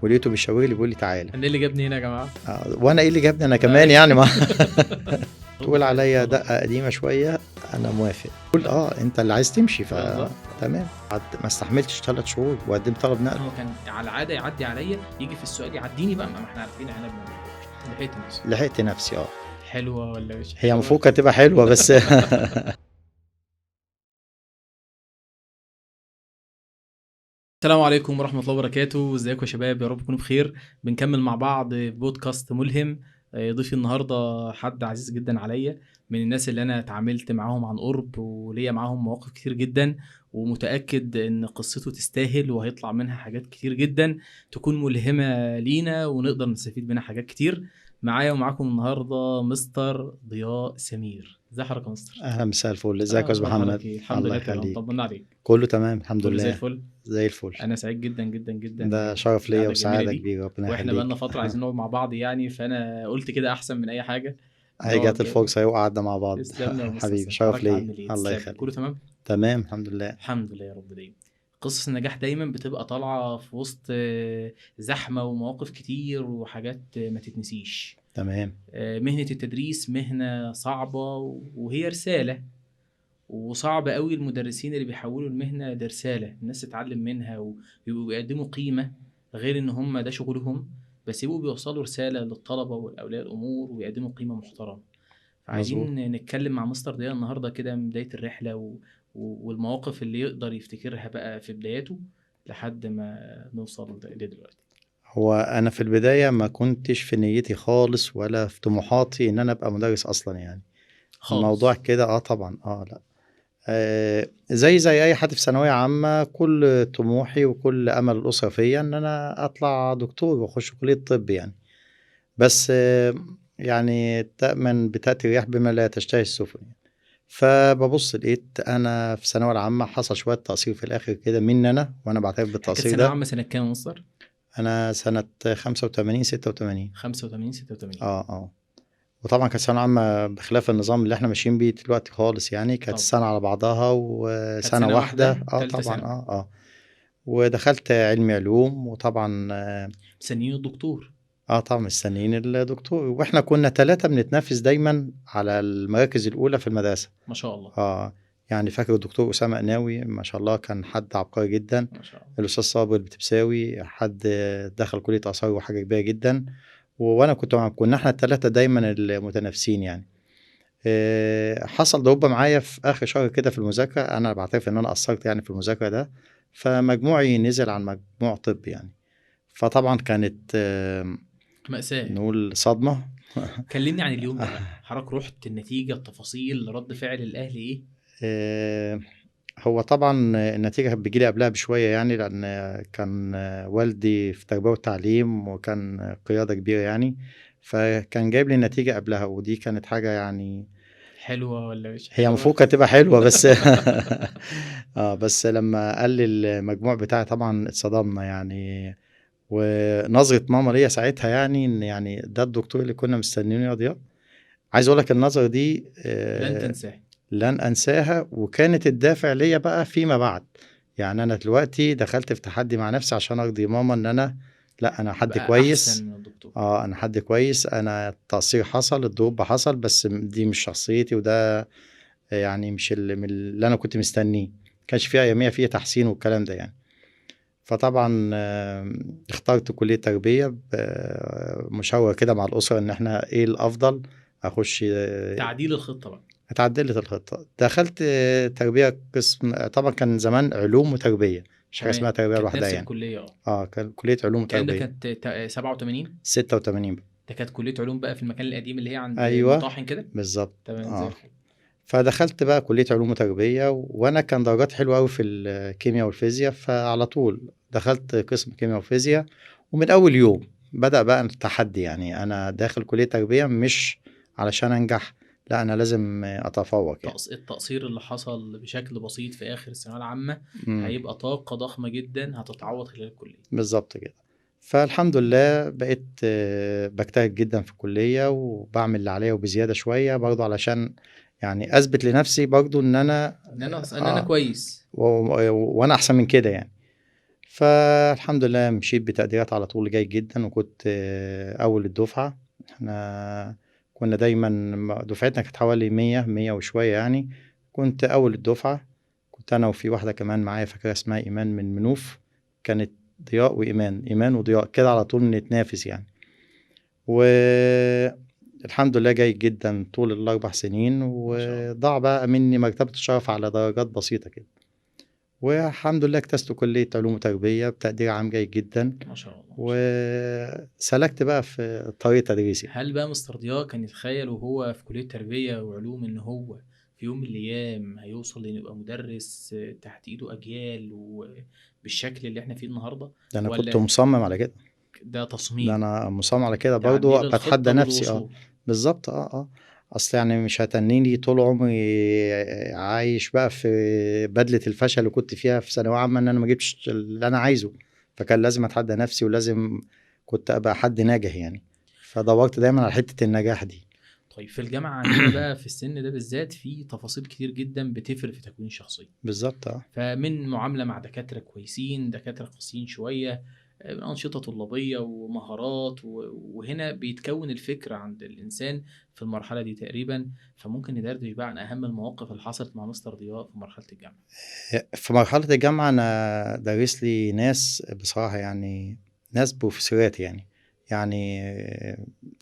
ولقيته بيشاور لي بيقول لي تعالى. انا اللي جابني هنا يا جماعه. وانا ايه اللي جابني انا كمان يعني ما تقول عليا دقه قديمه شويه انا موافق. قول انت اللي عايز تمشي تمام. ما استحملتش 3 شهور وقدمت طلب نقل. هو كان على العاده يعدي عليا يجي في السؤال يعديني بقى، ما احنا عارفين عنب لحقت نفسي حلوه ولا مش هي المفروض كانت تبقى حلوه بس السلام عليكم ورحمه الله وبركاته. ازيكم يا شباب؟ يا رب تكونوا بخير. بنكمل مع بعض بودكاست ملهم. ضيفي النهارده حد عزيز جدا عليا، من الناس اللي انا اتعاملت معاهم عن قرب وليا معاهم مواقف كتير جدا، ومتاكد ان قصته تستاهل وهيطلع منها حاجات كتير جدا تكون ملهمه لينا ونقدر نستفيد منها حاجات كتير. معايا ومعاكم النهارده مستر ضياء سمير. ازي حضرتك يا مستر؟ اهلا، مساء الفل. ازيك يا استاذ محمد؟ الحمد لله تمام. طمنا عليك. كله تمام الحمد لله. زي الفل. زي الفل. انا سعيد جدا جدا جدا. ده شرف ليا وسعاده كبيره، ربنا يخليك. واحنا بقالنا فتره عايزين نقعد مع بعض يعني، فانا قلت كده احسن من اي حاجه. هي جت الفرصه وقعدنا مع بعض. حبيبي شرف ليا. الله يخليك. كله تمام تمام الحمد لله. الحمد لله يا رب. دايما قصص النجاح دايما بتبقى طالعه في وسط زحمه ومواقف كتير وحاجات ما تتنسيش. تمام. مهنه التدريس مهنه صعبه وهي رساله، وصعب قوي المدرسين اللي بيحولوا المهنه لرساله الناس تتعلم منها ويقدموا قيمه، غير ان هم ده شغلهم، بس يبقوا بيوصلوا رساله للطلبه والاولياء الامور ويقدموا قيمه محترمه. فعايزين نتكلم مع مستر ضياء النهارده كده من بدايه الرحله والمواقف اللي يقدر يفتكرها بقى في بداياته لحد ما نوصل لدلوقتي. هو انا في البدايه ما كنتش في نيتي خالص ولا في طموحاتي ان انا ابقى مدرس اصلا يعني خالص. الموضوع كده طبعا لا. زي اي حد في ثانويه عامه، كل طموحي وكل امل الاسره فيا ان انا اطلع دكتور واخش كليه طب يعني. بس يعني تأمن بتأتي الرياح بما لا تشتهي السفن يعني. فببص لقيت انا في الثانويه العامه حصل شويه تقصير في الاخر كده مني انا، وانا بعترف بالتقصير ده. ثانويه عامه سنه كام يا مستر؟ انا سنه 85 86. 85 86. وطبعا كانت ثانويه عامه بخلاف النظام اللي احنا ماشيين بيه دلوقتي خالص يعني. كانت السنه على بعضها وسنه واحده. طبعا ودخلت علمي علوم، وطبعا مستنيين الدكتور. طبعا مستنيين الدكتور، واحنا كنا 3 بنتنافس دايما على المراكز الاولى في المدرسه. ما شاء الله. يعني فاكر الدكتور اسامه قناوي ما شاء الله، كان حد عبقري جدا. ما شاء الله. الاستاذ صابر البتبساوي حد دخل كليه اثار وحاجه كبيره جدا. وانا كنا احنا ال3 دايما المتنافسين يعني. حصل ضربه معايا في اخر شهر كده في المذاكره. انا بعترف ان انا قصرت يعني في المذاكره ده، فمجموعي نزل عن مجموع طب يعني. فطبعا كانت مأساة، نقول صدمه. كلمني عن اليوم ده. حضرتك رحت النتيجه، التفاصيل، رد فعل الاهل ايه؟ هو طبعا النتيجه كانت بتجيلي قبلها بشويه يعني، لان كان والدي في تربيه وتعليم وكان قياده كبيره يعني، فكان جايب لي النتيجه قبلها، ودي كانت حاجه يعني حلوه ولا مش هي المفروض كانت تبقى حلوه بس بس لما قال لي المجموع بتاعي طبعا اتصدمنا يعني. ونظره ماما ليا ساعتها يعني ان يعني ده الدكتور اللي كنا مستنيينه يا ضياء. عايز اقول لك النظره دي لن تنساها. لن انساها، وكانت الدافع ليا بقى فيما بعد. يعني انا دلوقتي دخلت في تحدي مع نفسي عشان ارضي ماما ان انا لا، انا حد كويس. انا حد كويس. انا التقصير حصل، الدروب حصل، بس دي مش شخصيتي، وده يعني مش اللي انا كنت مستنيه. كانش فيها اياميه فيها تحسين والكلام ده يعني. فطبعا اخترت كليه تربيه مشاوره كده مع الاسره ان احنا ايه الافضل. اخش تعديل الخطه بقى. اتعدلت الخطه، دخلت تربيه قسم. طبعا كان زمان علوم وتربيه، مش حاجه اسمها تربيه لوحدها يعني. الكليه كان كليه علوم وتربيه. كانت 87 86 ده كانت كليه علوم بقى في المكان القديم اللي هي عند أيوة مطاحن كده بالظبط. تمام. فدخلت بقى كليه علوم وتربيه، وانا كان درجات حلوه قوي في الكيمياء والفيزياء، فعلى طول دخلت قسم كيمياء وفيزياء. ومن اول يوم بدأ بقى التحدي يعني. انا داخل كليه تربيه مش علشان انجح، لا انا لازم اتفوق يعني. التقصير اللي حصل بشكل بسيط في اخر الثانويه العامه هيبقى طاقه ضخمه جدا هتتعوض خلال الكليه. بالظبط كده. فالحمد لله بقيت بجتهد جدا في الكليه، وبعمل اللي عليا وبزياده شويه برضو، علشان يعني اثبت لنفسي برضو ان انا كويس وانا احسن من كده يعني. فالحمد لله مشيت بتقديرات على طول جيد جدًا، وكنت أول الدفعة. إحنا كنا دايمًا دفعتنا كانت حوالي 100، 100 وشوية يعني، كنت أول الدفعة. كنت أنا وفي واحدة كمان معايا فاكرها اسمها إيمان من منوف، كانت ضياء وإيمان، إيمان وضياء كده على طول نتنافس يعني. والحمد لله جيد جدًا طول ال4 سنين، ما شاء الله. وضاع بقى مني مرتبة الشرف على درجات بسيطة كده. والحمد لله اجتزت كلية علوم وتربية بتقدير عام جيد جدًا، ما شاء الله، ما شاء الله. وسلكت بقى في طريق تدريس يعني. هل بقى مستر ضياء كان يتخيل وهو في كلية تربية وعلوم إن هو في يوم من الأيام هيوصل إنه يبقى مدرس تحت إيده أجيال وبالشكل اللي إحنا فيه النهارده؟ ده أنا كنت والّا مصمم على كده، ده ده تصميم، أنا مصمم على كده برضه تعديل باتحدى الخطة نفسي للوصول؟ بالضبط أصل يعني مش هاتنيني طول عمري عايش بقى في بدلة الفشل اللي كنت فيها في ثانوية عامة إن أنا ما جبتش اللي أنا عايزه، فكان لازم أتحدى نفسي ولازم كنت أبقى حد ناجح يعني، فدوّرت دايمًا على حتة النجاح دي. طيب في الجامعة عندنا بقى في السن ده بالذات في تفاصيل كتير جدًا بتفرق في تكوين الشخصية. بالضبط فمن معاملة مع دكاترة كويسين، دكاترة قاسيين شوية، من أنشطة طلابية ومهارات وهنا بيتكوّن الفكر عند الإنسان في المرحلة دي تقريبًا. فممكن ندردش بقى عن أهم المواقف اللي حصلت مع مستر ضياء في مرحلة الجامعة. في مرحلة الجامعة أنا دارس لي ناس بصراحة يعني ناس بروفيسورات يعني، يعني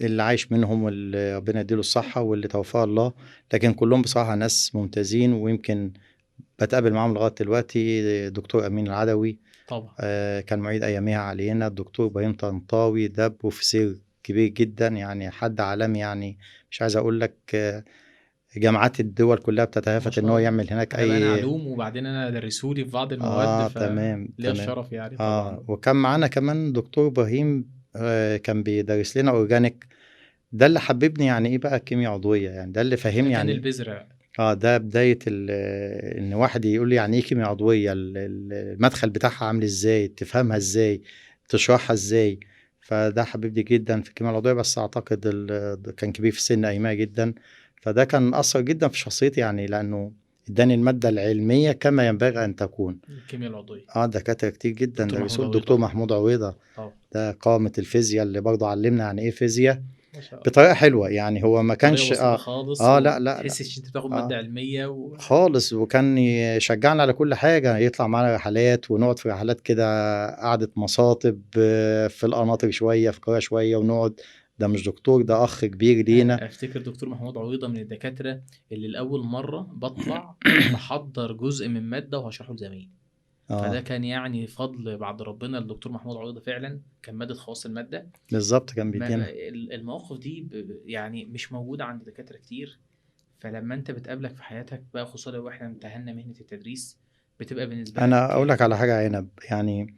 اللي عايش منهم واللي ربنا يدّي له الصحة واللي توفاه الله، لكن كلّهم بصراحة ناس ممتازين ويمكن باتقابل معاهم لغاية دلوقتي. دكتور أمين العدوي طبعًا. كان معيد أياميها علينا، الدكتور إبراهيم طنطاوي ده بروفيسور كبير جدًا يعني حد عالمي يعني مش عايز أقول لك جامعات الدول كلّها ما بتتهافت إن شاء هو الله. يعمل هناك أنا بقى أنا أي علوم وبعدين أنا درسوا لي في بعض المواد، تمام، فليّا تمام. الشرف يعني طبعًا. وكان معانا كمان دكتور إبراهيم كان بيدرس لنا organic، ده اللي حببني يعني إيه بقى كيميا عضوية، يعني ده اللي ده فهّمني كان يعني البذرة. ده بداية إن واحد يقول لي يعني إيه كيميا عضوية، المدخل بتاعها عامل إزاي، تفهمها إزاي، تشرحها إزاي، فده حببني جدًا في الكيميا العضوية، بس أعتقد كان كبير في السن أيامها جدًا، فده كان أثّر جدًا في شخصيتي يعني لأنه ادّاني المادة العلمية كما ينبغي أن تكون. الكيميا العضوية. دكاترة كتير جدًا دكتور محمود درسوا لي، الدكتور عويضة. محمود عويضة طبعًا. ده قامة الفيزيا اللي برضه علّمنا يعني إيه فيزيا ما شاء الله. بطريقة حلوة، يعني هو ما بطريقة كانش بسيطة خالص لأ، وما لأ، لأ، تحسّش إن أنت بتاخد آه، مادة علمية خالص، وكان يشجّعنا على كل حاجة، يطلع معانا رحلات ونقعد في رحلات كده قعدة مصاطب في القناطر شوية، في القاهرة شوية ونقعد، ده مش دكتور ده أخ كبير لينا. أفتكر دكتور محمود عويضة من الدكاترة اللي لأول مرّة باطلع باحضّر جزء من مادة وهاشرحه لزمايلي. فده آه، كان يعني فضل بعد ربنا للدكتور محمود عويضة فعلًا، كان مادة خواص المادة. بالضبط كان ما بيدّينا. المواقف دي يعني مش موجودة عند دكاترة كتير. فلمّا أنت بتقابلك في حياتك بقى خصوصًا لو إحنا امتهنا مهنة التدريس، بتبقى بالنسبة أنا لك أقول لك على حاجة عنب، يعني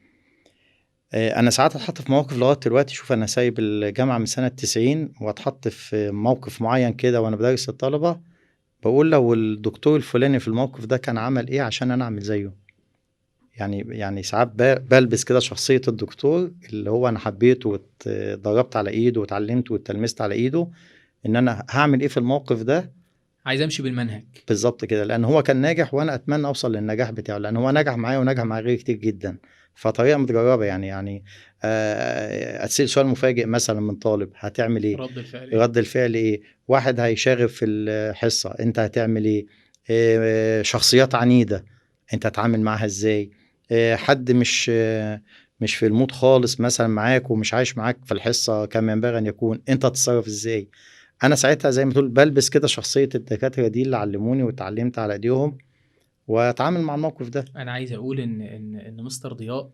أنا ساعات أتحط في مواقف لغاية دلوقتي، شوف أنا سايب الجامعة من سنة 90 وأتحط في موقف معيّن كده وأنا بادرس الطلبة، باقول لو الدكتور الفلاني في الموقف ده كان عمل إيه عشان أنا أعمل زيه، يعني ساعات بالبس كده شخصية الدكتور اللي هو أنا حبيته اتدربت على إيده واتعلمت واتلمست على إيده، إن أنا هاعمل إيه في الموقف ده عايز أمشي بالمنهج. بالضبط كده، لأن هو كان ناجح وأنا أتمنى أوصل للنجاح بتاعه، لأن هو نجح معايا ونجح مع غيري كتير جدًا، فطريقة متجربة يعني أتسأل سؤال مفاجئ مثلًا من طالب هتعمل إيه؟ رد الفعل إيه؟ رد الفعل إيه؟ واحد هيشاغب في الحصة أنت هتعمل إيه؟ شخصيات عنيدة أنت هتتعامل معاها إزاي؟ حد مش في الmood خالص مثلًا معاك ومش عايش معاك في الحصة كما ينبغي أن يكون، أنت هتتصرف إزاي؟ أنا ساعتها زي ما تقول بالبس كده شخصية الدكاترة دي اللي علموني واتعلمت على إيديهم، وأتعامل مع الموقف ده. أنا عايز أقول إن مستر ضياء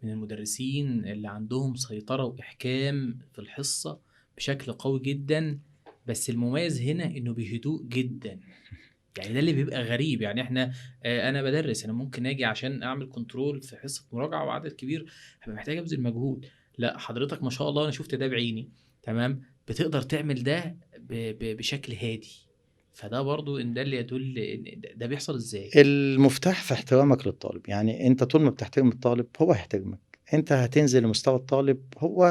من المدرسين اللي عندهم سيطرة وإحكام في الحصة بشكل قوي جدًا. بس المميز هنا إنه بهدوء جدًا. يعني ده اللي بيبقى غريب. يعني إحنا أنا بادرّس، أنا ممكن آجي عشان أعمل control في حصة مراجعة وعدد كبير، هابقى محتاج أبذل مجهود. لأ حضرتك ما شاء الله أنا شُفت ده بعيني، تمام، بتقدر تعمل ده بشكل هادي. فده برضه إن ده اللي يدل إن ده بيحصل إزاي؟ المفتاح في احترامك للطالب، يعني أنت طول ما بتحترم الطالب هو هيحترمك، أنت هتنزل لمستوى الطالب هو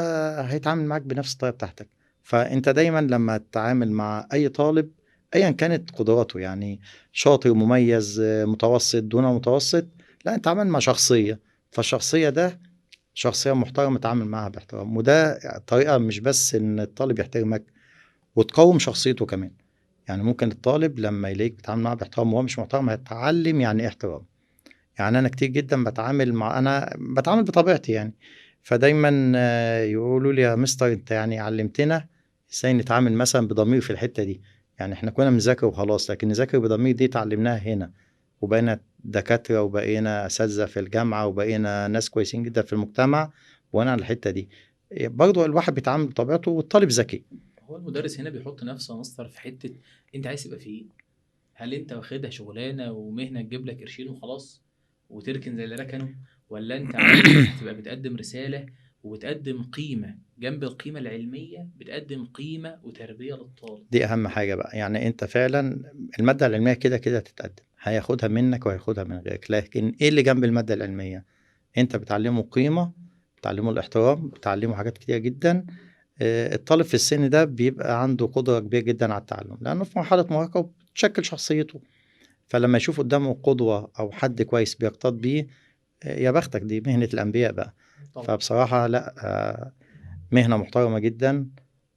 هيتعامل معاك بنفس الطريقة بتاعتك، فأنت دايمًا لمّا تتعامل مع أي طالب أيًا كانت قدراته يعني شاطر، مميز، متوسط، دون متوسط، لأ أنت عامل مع شخصية، فالشخصية ده شخصية محترمة اتعامل معاها باحترام، وده طريقة مش بس ان الطالب يحترمك وتقوم شخصيته كمان. يعني ممكن الطالب لما يلاقيك بتتعامل معاه باحترام وهو مش محترم هيتعلم يعني ايه احترام. يعني انا كتير جدا انا بتعامل بطبيعتي يعني، فدايما يقولوا لي يا مستر انت يعني علمتنا ازاي نتعامل مثلا بضمير في الحتة دي. يعني احنا كنا بنذاكر وخلاص، لكن نذاكر بضمير دي اتعلمناها هنا، وبقينا دكاترة وبقينا أساتذة في الجامعة وبقينا ناس كويسين جدا في المجتمع، وانا على الحتة دي. برضو الواحد بيتعامل بطبيعته والطالب ذكي. هو المدرس هنا بيحط نفسه يا مستر في حته انت عايز تبقى فيه. هل انت واخدها شغلانه ومهنه تجيب لك قرشين وخلاص وتركن زي اللي ركنوا، ولا انت عايز تبقى بتقدم رساله وبتقدم قيمه جنب القيمه العلميه، بتقدم قيمه وتربيه للطالب. دي اهم حاجة بقى. يعني انت فعلا المادة العلمية كده كده تتقدم، هياخدها منك وهياخدها من غيرك، لكن ايه اللي جنب المادة العلمية؟ انت بتعلمه قيمة، بتعلمه الاحترام، بتعلمه حاجات كتير جدا. الطالب في السن ده بيبقى عنده قدرة كبيرة جدا على التعلم، لأنه في مرحلة مراهقة وبتشكل شخصيته. فلما يشوف قدامه قدوة أو حد كويس بيقتد بيه، يا بختك، دي مهنة الأنبياء بقى. طبعا. فبصراحة لا، مهنة محترمة جدا.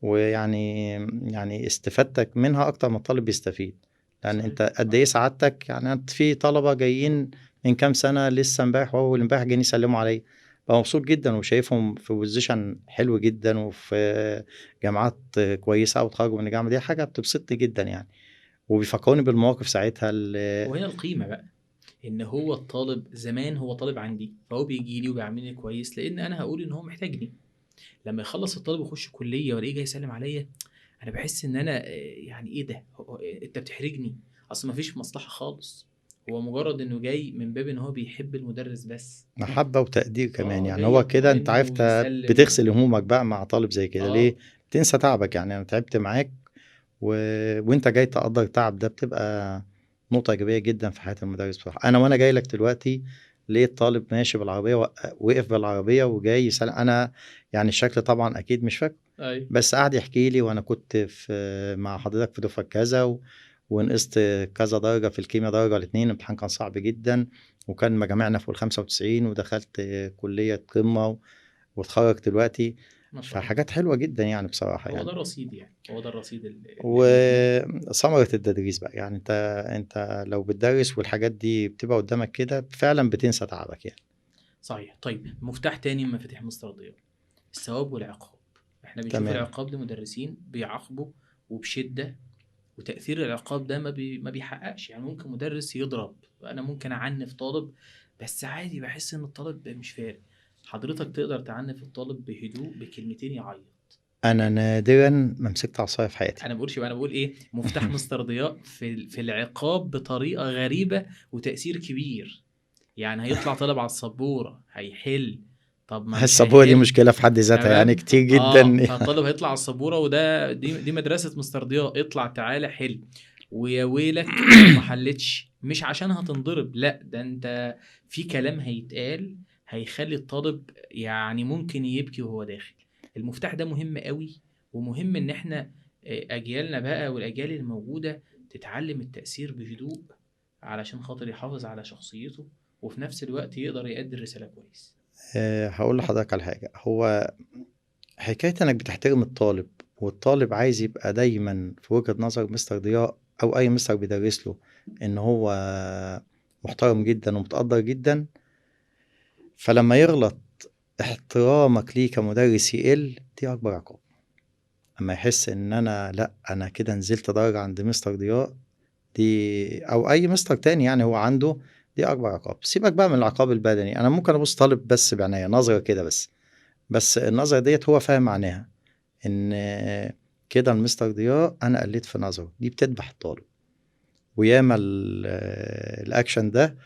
ويعني استفادتك منها أكتر ما الطالب بيستفيد. لأن صحيح أنت قد إيه سعادتك. يعني أنت في طلبة جايين من كام سنة لسه امبارح وأول امبارح جايين يسلموا عليا، بقى مبسوط جدا وشايفهم في بوزيشن حلو جدا وفي جامعات كويسة وتخرجوا من الجامعة. دي حاجة بتبسطني جدا يعني، وبيفكروني بالمواقف ساعتها اللي وهنا القيمه بقى ان هو الطالب زمان هو طالب عندي، فهو بيجي لي وبيعاملني كويس لان انا هقول ان هو محتاجني. لما يخلص الطالب يخش كليه والاقيه جاي يسلم عليا، انا بحس ان انا يعني ايه ده، انت بتحرجني. اصل ما فيش مصلحه خالص، هو مجرد انه جاي من باب ان هو بيحب المدرس بس. محبة وتقدير كمان. يعني جاي هو كده انت يطمئن عرفت ويسلم بتغسل همومك بقى مع طالب زي كده ليه؟ تنسى تعبك. يعني انا تعبت معاك و... وانت جاي تقدر التعب ده، بتبقى نقطة إيجابية جدا في حياة المدرس بصراحة. أنا وأنا جاي لك دلوقتي ليه الطالب ماشي بالعربية وقف بالعربية وجاي يسلم. أنا يعني الشكل طبعا أكيد مش فاكر، اي بس قعد يحكي لي وأنا كنت في مع حضرتك في دفعة كذا ونقصت كذا درجة في الكيمياء، درجة ولا اتنين، الامتحان كان صعب جدا وكان مجامعنا فوق ال95 ودخلت كلية قمة واتخرج دلوقتي. ما شاء الله. فحاجات حلوة جدا يعني بصراحة هو يعني. ده الرصيد، يعني هو ده الرصيد الجميل. وثمرة التدريس بقى، يعني انت لو بتدرس والحاجات دي بتبقى قدامك كده فعلا بتنسى تعبك يعني. صحيح. طيب مفتاح تاني من مفاتيح مستر ضياء، الثواب والعقاب. احنا بنشوف تمام. العقاب لمدرسين بيعاقبوا وبشدة، وتأثير العقاب ده ما بيحققش. يعني ممكن مدرس يضرب، أنا ممكن أعنف طالب بس عادي بحس إن الطالب مش فارق. حضرتك تقدر تعنف الطالب بهدوء بكلمتين يعيط. انا نادرا ما مسكت عصاية في حياتي. أنا بقولش بقى، أنا بقول إيه مفتاح مستر ضياء في العقاب بطريقة غريبة وتأثير كبير. يعني هيطلع طالب على السبورة هيحل، طب ما مش السبوره دي هيحل. مشكلة في حد ذاتها يعني تمام. كتير جدا. فالطالب هيطلع على السبوره، وده دي مدرسه مستر ضياء، اطلع تعالى حل. ويا ويلك لو ما حلتش، مش عشان هتنضرب، لا ده انت في كلام هيتقال هيخلي الطالب يعني ممكن يبكي وهو داخل. المفتاح ده مهم قوي، ومهم ان احنا اجيالنا بقى والاجيال الموجوده تتعلم التاثير بهدوء علشان خاطر يحافظ على شخصيته وفي نفس الوقت يقدر يؤدي الرساله كويس. هقول لحضرتك على حاجة. هو حكاية انك بتحترم الطالب والطالب عايز يبقى دايما في وجهة نظر مستر ضياء او اي مستر بيدرس له ان هو محترم جدا ومتقدر جدا. فلما يغلط احترامك ليه كمدرس يقل، دي اكبر عقاب. اما يحس ان انا لا، انا كده نزلت درجة عند مستر ضياء، دي او اي مستر تاني يعني هو عنده، دي اكبر عقاب. سيبك بقى من العقاب البدني، انا ممكن ابص طالب بس بعناية نظرة كده بس النظرة ديت هو فاهم معناها ان كده المستر ضياء انا قلت في نظره، دي بتذبح الطالب. وياما الاكشن ده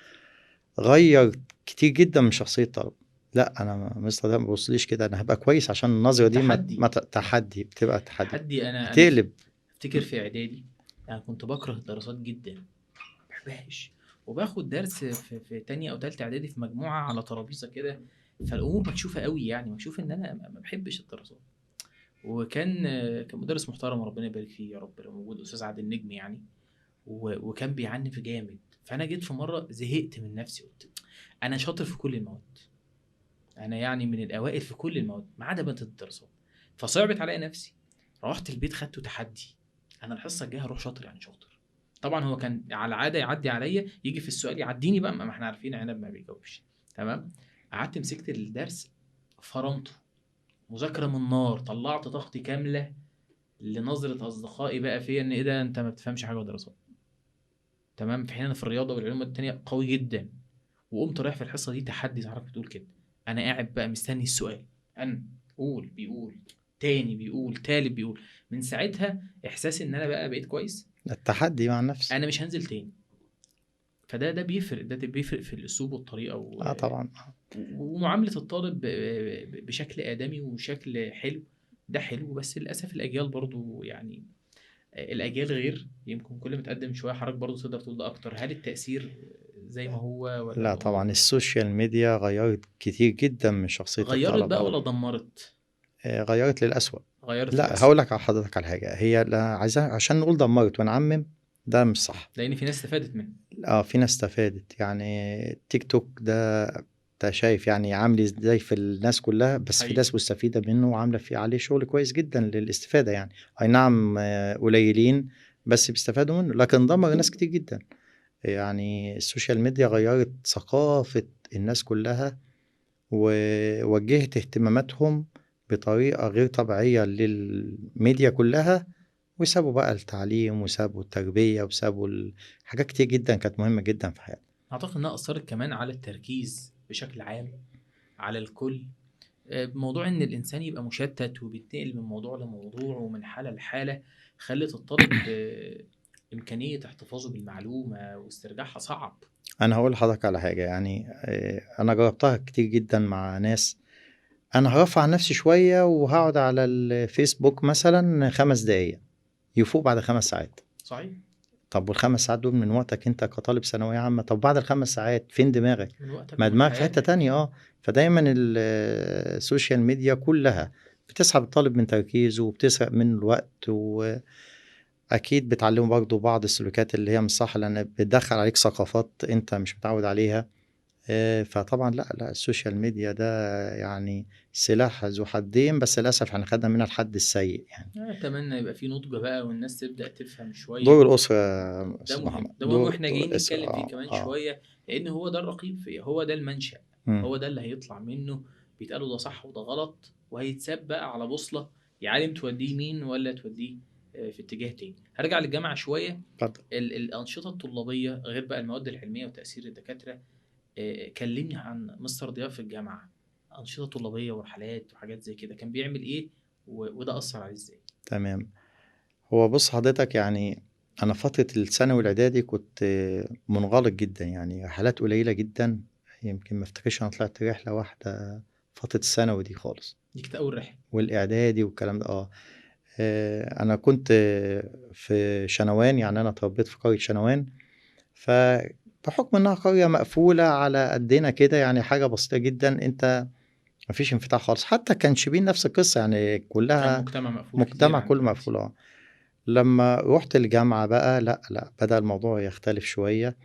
غير كتير جدا من شخصية الطالب. لا انا مستر ده ما بيبصليش كده، انا هبقى كويس عشان النظرة دي تحدي. تحدي، بتبقى تحدي تحدي. انا بتقلب. افتكر في اعدادي انا كنت بكره الدراسات جدا، ما بحبهاش. وباخد درس في تانية او تالتة اعدادي في مجموعه على ترابيزه كده، فالامور مكشوفه قوي، يعني مكشوف ان انا ما بحبش الدراسات. وكان كان مدرس محترم ربنا يبارك فيه يا رب لو موجود، استاذ عادل النجم يعني. وكان بيعنف جامد. فانا جيت في مره زهقت من نفسي، قلت انا شاطر في كل المواد، انا يعني من الاوائل في كل المواد ما عدا ماده الدراسات. فصعبت عليا نفسي، روحت البيت خدته تحدي، انا الحصه الجايه هروح شاطر يعني شاطر. طبعا هو كان على العاده يعدي عليا، يجي في السؤال يعديني بقى، ما احنا عارفين عنب ما بيجاوبش. تمام. قعدت مسكت الدرس، فرمته، مذاكره من نار، طلعت طاقتي كامله لنظره اصدقائي بقى فيا ان ايه ده انت ما بتفهمش حاجه دراسات. تمام. في حين انا في الرياضه والعلوم التانيه قوي جدا. وقمت رايح في الحصه دي تحدي، زي ما حضرتك بتقول كده، انا قاعد بقى مستني السؤال. انا قول بيقول، تاني بيقول، تالت بيقول. من ساعتها احساسي ان انا بقى بقيت كويس، التحدي مع النفس. انا مش هنزل تاني. فده بيفرق، ده بيفرق في الاسلوب والطريقه اه طبعا. ومعامله الطالب بشكل ادمي وشكل حلو. ده حلو، بس للاسف الاجيال برضو يعني الاجيال غير، يمكن كل ما تقدم شويه حضرتك برضو تقدر تقول ده اكتر. هل التاثير زي ما هو ولا لا الامور طبعا، السوشيال ميديا غيرت كتير جدا من شخصية غيرت بقى الطلبة. ولا دمرت؟ غيرت للأسوأ. غيرت لا للأسوأ. هقول لك على حضرتك على حاجة، هي لا عايزة عشان نقول دمرت ونعمم، ده مش صح. لان في ناس استفادت منه. اه في ناس استفادت، يعني تيك توك ده انت شايف يعني عامل ازاي في الناس كلها، بس في حقيقي. ناس مستفيدة منه وعاملة فيه عليه شغل كويس جدا للاستفادة يعني. اي نعم قليلين بس بيستفادوا منه، لكن دمر ناس كتير جدا. يعني السوشيال ميديا غيرت ثقافة الناس كلها، ووجهت اهتماماتهم بطريقة غير طبيعية للميديا كلها، وسابوا بقى التعليم وسابوا التربية وسابوا حاجات كتير جدا كانت مهمة جدا في حياتنا. اعتقد انها اثرت كمان على التركيز بشكل عام على الكل. بموضوع ان الانسان يبقى مشتت وبيتنقل من موضوع لموضوع ومن حاله لحاله، خلت الطالب امكانيه احتفاظه بالمعلومه واسترجاعها صعب. أنا هقول لحضرتك على حاجة، يعني أنا جربتها كتير جدا مع ناس. أنا هرفع عن نفسي شوية وهقعد على الفيسبوك مثلا 5 دقايق، يفوق بعد 5 ساعات. صحيح. طب وال5 ساعات دول من وقتك انت كطالب ثانوية عامة، طب بعد ال5 ساعات فين دماغك؟ من وقتك ما ومن دماغك في حتة حياتك. تانية فدايما السوشيال ميديا كلها بتسحب الطالب من تركيزه وبتسرق منه الوقت، وأكيد بتعلمه برضه بعض السلوكيات اللي هي مش صح، لأن بتدخل عليك ثقافات انت مش متعود عليها. فطبعا لا السوشيال ميديا ده يعني سلاح ذو حدين، بس للأسف احنا خدنا منها الحد السيء يعني. اتمنى يبقى في نضج بقى والناس تبدا تفهم شويه. دور الأسرة يا ده أستاذ مهم، محمد، ده مهم، دور واحنا دور جايين الأسرة نتكلم فيه كمان شويه، لان هو ده الرقيب فيه، هو ده المنشأ. مم. هو ده اللي هيطلع منه بيتقالوا ده صح وده غلط، وهيتساب بقى على بوصله يا عالم توديه يمين ولا توديه في اتجاه تاني. هرجع للجامعه شويه. اتفضل. الانشطه الطلابيه غير بقى المواد العلميه وتاثير الدكاتره. كلمني عن مستر ضياء في الجامعه، انشطه طلابيه ورحلات وحاجات زي كده، كان بيعمل ايه وده اثر عليه ازاي؟ تمام. هو بص حضرتك، يعني أنا فترة الثانوي والإعدادي كنت منغلق جدا، يعني رحلات قليلة جدا. يمكن ما افتكرش أنا طلعت رحلة واحدة فترة الثانوي دي خالص، دي كانت اول رحله. والإعدادي والكلام ده أنا كنت في شنوان، يعني أنا اتربيت في قرية شنوان. فبحكم إنها قرية مقفولة على قدنا كده، يعني حاجة بسيطة جدا، أنت مفيش انفتاح خالص. حتى كان شبين نفس القصة، يعني كان كلها مجتمع مقفول كتير مجتمع عن كله دلوقتي. مقفول لما رحت الجامعة بقى لا بدأ الموضوع يختلف شوية.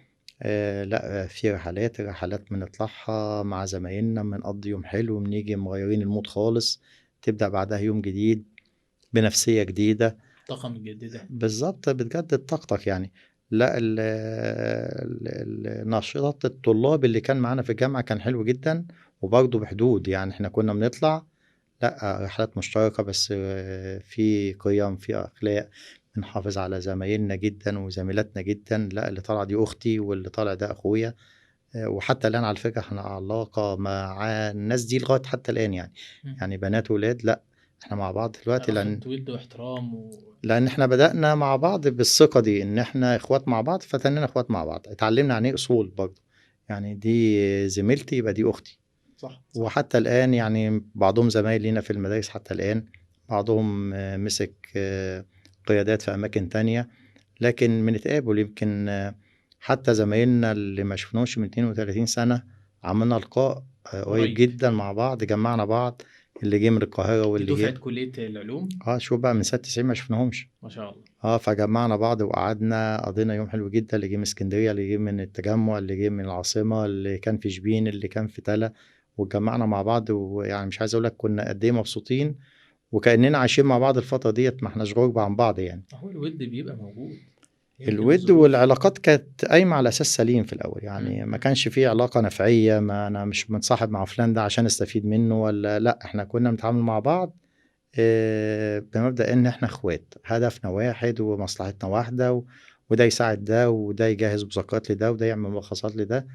لا في رحلات بنطلعها مع زمايلنا، بنقضي يوم حلو، بنيجي مغيرين المود خالص، تبدأ بعدها يوم جديد بنفسية جديدة. طاقه متجدده. بالظبط، بتجدد طاقتك يعني. لا نشاط الطلاب اللي كان معانا في الجامعة كان حلو جدا، وبرضه بحدود، يعني احنا كنا بنطلع لا رحلات مشتركة، بس في قيم، في أخلاق، بنحافظ على زمايلنا جدا وزميلاتنا جدا. لا اللي طالع دي أختي واللي طالع ده أخويا. وحتى الآن على فكرة احنا علاقة مع الناس دي لغاية حتى الآن يعني. مم. يعني بنات وولاد لا احنا مع بعض دلوقتي، علاقة لأن ود واحترام احنا بدأنا مع بعض بالثقة دي، ان احنا اخوات مع بعض، فتننا اخوات مع بعض، اتعلمنا يعني ايه اصول برضه. يعني دي زميلتي يبقى دي اختي. صح. وحتى الآن يعني بعضهم زمايل لينا في المدارس حتى الآن، بعضهم مسك قيادات في أماكن تانية، لكن بنتقابل. يمكن حتى زمايلنا اللي ما شفناهمش من 32 سنة عملنا لقاء قريب قريب. جدا مع بعض، جمعنا بعض، اللي جه من القاهرة دي واللي دفعة جه. كلية العلوم. شوف بقى من سنة 90 ما شفناهمش. ما شاء الله. فجمعنا بعض وقعدنا قضينا يوم حلو جدا، اللي جه من اسكندرية، اللي جه من التجمع، اللي جه من العاصمة، اللي كان في شبين، اللي كان في تلا، واتجمّعنا مع بعض، ويعني مش عايز أقول لك كنا قد إيه مبسوطين، وكإننا عايشين مع بعض الفترة ديّة، ما إحناش غُربة عن بعض يعني. هو الوِد بيبقى موجود، يمكن الوِد الظروف. والعلاقات كانت قايمة على أساس سليم في الأول، يعني ما إمم. كانش في علاقة نفعية، ما أنا مش متصاحب مع فلان ده عشان أستفيد منّه والّا لأ، إحنا كنا بنتعامل مع بعض بمبدأ إن إحنا إخوات، هدفنا واحد ومصلحتنا واحدة، وده يساعد ده، وده يجهّز مذكرات لده، وده يعمل ملخصات لده،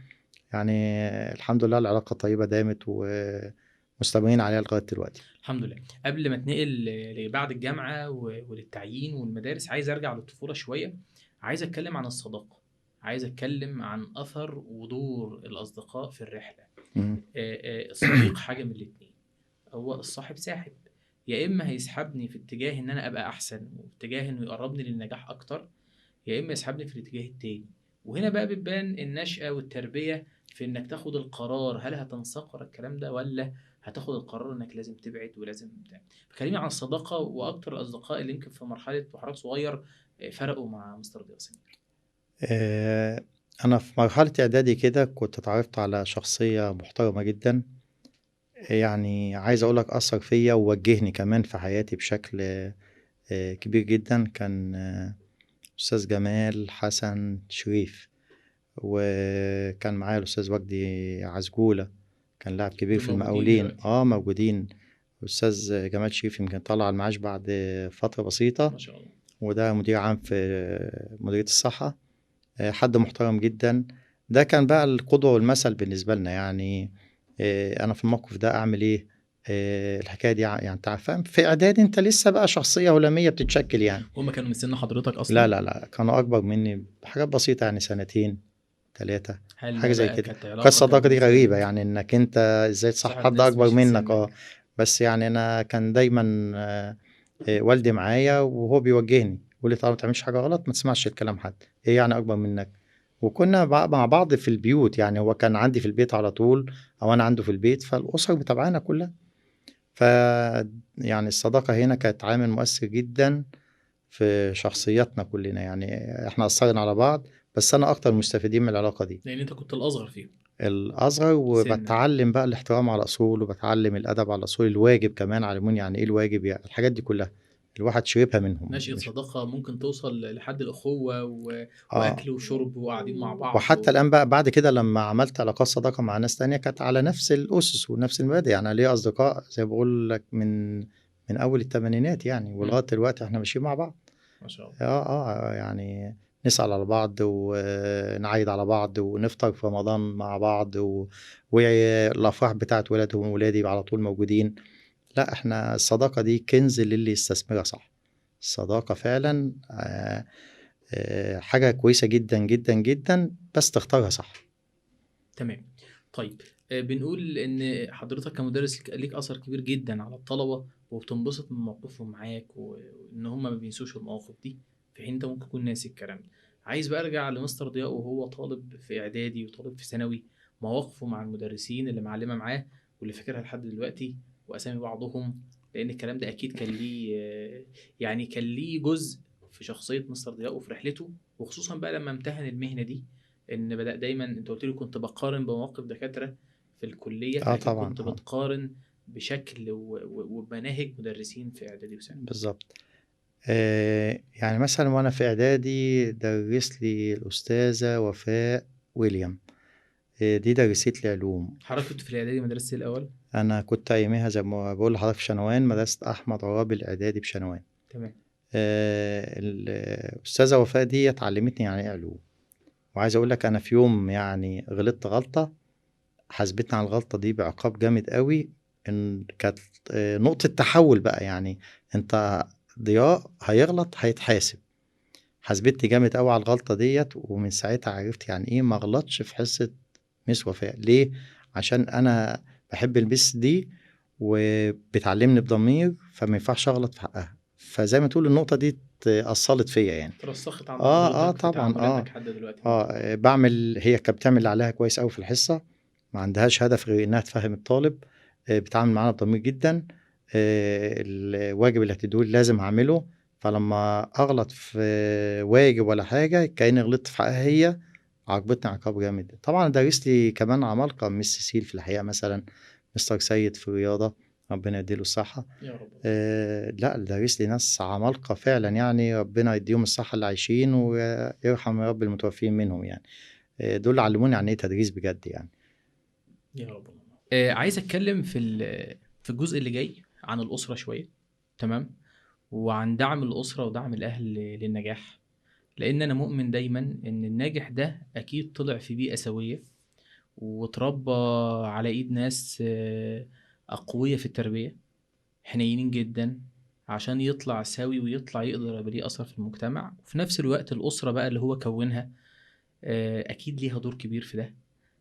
يعني الحمد لله العلاقة طيبة دامت ومستمرين عليها لغاية دلوقتي. الحمد لله. قبل ما اتنقل لبعد الجامعة وللتعيين والمدارس، عايز أرجع للطفولة شوية، عايز أتكلم عن الصداقة، عايز أتكلم عن أثر ودور الأصدقاء في الرحلة. إمم. الصديق حاجة من الاتنين، هو الصاحب ساحب، يا إما هيسحبني في اتجاه إن أنا أبقى أحسن واتجاه إنه يقربني للنجاح أكتر، يا إما يسحبني في الاتجاه التاني. وهنا بقى بتبان النشأة والتربية في إنك تاخد القرار، هل هتنساق ورا الكلام ده ولا هتاخد القرار إنك لازم تبعد ولازم بتاع. فكلمني عن الصداقة وأكتر الأصدقاء اللي يمكن في مرحلة وحضرتك صغير فرقوا مع مستر ضياء سمير. آآ أنا في مرحلة إعدادي كده كنت اتعرّفت على شخصية محترمة جدًا، يعني عايز أقول لك أثّر فيّا ووجّهني كمان في حياتي بشكل كبير جدًا، كان أستاذ جمال حسن شريف، وكان معايا الأستاذ وجدي عزجولة، كان لاعب كبير دول في موجودين المقاولين، دلوقتي. موجودين. الأستاذ جمال شريف يمكن طلع على المعاش بعد فترة بسيطة، ما شاء الله. وده مدير عام في مديرية الصحة، حد محترم جدًا. ده كان بقى القدوة والمثل بالنسبة لنا، يعني أنا في الموقف ده أعمل إيه، الحكاية دي يعني أنت فاهم في إعدادي أنت لسه بقى شخصية هلامية بتتشكل يعني. هما كانوا من سن حضرتك لا، أصلا؟ لا، لأ، كانوا أكبر منّي بحاجات بسيطة يعني سنتين، 3 حاجة هل زي بقى كده. كانت وكانت علاقة الصداقة دي بالنسبة غريبة، لك يعني إنّك أنت إزاي تصاحب صاحب حد ناس أكبر مش في منّك سنك؟ بس يعني أنا كان دايمًا والدي معايا وهو بيوجّهني، يقول لي: "طالما ما تعملش حاجة غلط ما تسمعش لكلام حد، إيه يعني أكبر منّك؟" وكُنّا مع بعض في البيوت، يعني هو كان عندي في البيت على طول أو أنا عنده في البيت، فالأسر متابعانا كُلّها. ف يعني الصداقة هنا كانت عامل مؤثر جدًا في شخصياتنا كلنا، يعني إحنا أثّرنا على بعض، بس أنا أكتر المستفيدين من العلاقة دي. لأن أنت كنت الأصغر فيهم الأصغر سنا. وباتعلّم بقى الاحترام على الأصول، وباتعلّم الأدب على الأصول، الواجب كمان علموني يعني إيه الواجب، الحاجات دي كلها، الواحد شربها منهم نشأة مش صداقة ممكن توصل لحد الأخوة آه. وأكل وشرب وقاعدين مع بعض وحتى الآن بقى بعد كده لمّا عملت علاقات صداقة مع ناس تانية كانت على نفس الأُسس ونفس المبادئ، يعني أنا ليّا أصدقاء زي ما باقول لك من أول التمانينات يعني، ولغاية إمم. دلوقتي إحنا ماشيين مع بعض. ما شاء الله. يعني نسأل على بعض ونعايد على بعض ونفطر في رمضان مع بعض والأفراح بتاعة ولادهم وولادي على طول موجودين. لأ، إحنا الصداقة دي كنز للي يستثمرها صح. الصداقة فعلًا حاجة كويسة جدًا، جدًا، جدًا، بس تختارها صح. تمام. طيب بنقول إن حضرتك كمدرس ليك أثر كبير جدًا على الطلبة وبتنبسط من موقفهم معاك وإن هم ما بينسوش المواقف دي، في حين أنت ممكن تكون ناسي الكلام ده. عايز بقى أرجع لمستر ضياء وهو طالب في إعدادي وطالب في ثانوي، مواقفه مع المدرسين اللي معلمة معاه واللي فاكرها لحد دلوقتي وأسامي بعضهم، لأن الكلام ده أكيد كان ليه يعني كان ليه جزء في شخصية مستر ضياء وفي رحلته، وخصوصًا بقى لما امتهن المهنة دي، إن بدأ دايمًا أنت قُلت لي كنت باقارن بمواقف دكاترة في الكلية، فأكيد طبعًا، كنت بتقارن بشكل وبمناهج مدرسين في إعدادي وثانوي. بالضبط. يعني مثلًا وأنا في إعدادي درِّس لي الأستاذة وفاء ويليام، دي درِّست لي علوم. حضرتك كنت في الإعدادي مدرسة إيه الأول؟ أنا كنت أياميها زي ما باقول لحضرتك في شنوان، مدرسة أحمد عرابي الإعدادي بشنوان. تمام. الأستاذة وفاء ديّة علّمتني يعني إيه علوم، وعايز أقول لك أنا في يوم يعني غلطت غلطة، حاسبتني على الغلطة دي بعقاب جامد أوي، كانت نقطة تحوُّل بقى، يعني أنت ضياء هيغلط هيتحاسب، حاسبتني جامد أوي على الغلطة ديّة، ومن ساعتها عرفت يعني إيه ما أغلطش في حصة ميس وفاء، ليه؟ عشان أنا باحب الميس دي وبتعلّمني بضمير، فما ينفعش أغلط في حقها، فزي ما تقول النقطة دي أثّرت فيّا يعني. اترسخت عند حضرتك في طبعًا، تعاملاتك لحد دلوقتي مع الطلاب. هي كانت بتعمل اللي عليها كويس أوي في الحصة، ما عندهاش هدف غير إنها تفهّم الطالب، بتتعامل معانا بضمير جدًا، الواجب اللي هتديه لي لازم أعمله، فلمّا أغلط في واجب والّا حاجة كأني غلطت في حقها هي، عاقبتني عقاب جامد. طبعًا دارس لي كمان عمالقة، ميس سيسيل في الحقيقة مثلًا، مستر سيد في الرياضة، ربنا يديله الصحة. يا رب. لا دارس لي ناس عمالقة فعلا يعني، ربنا يديهم الصحة اللي عايشين ويرحم يا رب المتوفين منهم يعني. دول اللي علموني عن ايه تدريس بجد يعني. يا رب. عايز اتكلم في الجزء اللي جاي عن الاسره شويه، تمام، وعن دعم الاسره ودعم الاهل للنجاح، لان انا مؤمن دايما ان الناجح ده اكيد طلع في بيئه سويه وتربى على ايد ناس اقوياء في التربيه، حنينين جدا، عشان يطلع سوي ويطلع يقدر يبقى ليه اثر في المجتمع. وفي نفس الوقت الاسره بقى اللي هو كونها اكيد ليها دور كبير في ده.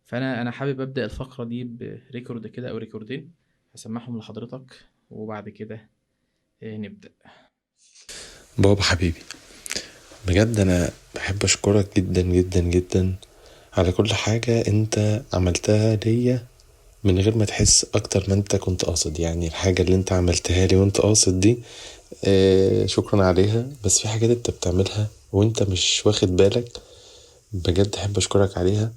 فانا حابب ابدا الفقره دي بريكورد كده او ريكوردين هسمعهم لحضرتك، وبعد كده نبدا. بابا حبيبي، بجد انا بحب اشكرك جدا جدا جدا على كل حاجة انت عملتها ليا من غير ما تحس، اكتر ما انت كنت قاصد. يعني الحاجة اللي انت عملتها لي وانت قاصد دي شكرا عليها، بس في حاجات انت بتعملها وانت مش واخد بالك، بجد احب اشكرك عليها.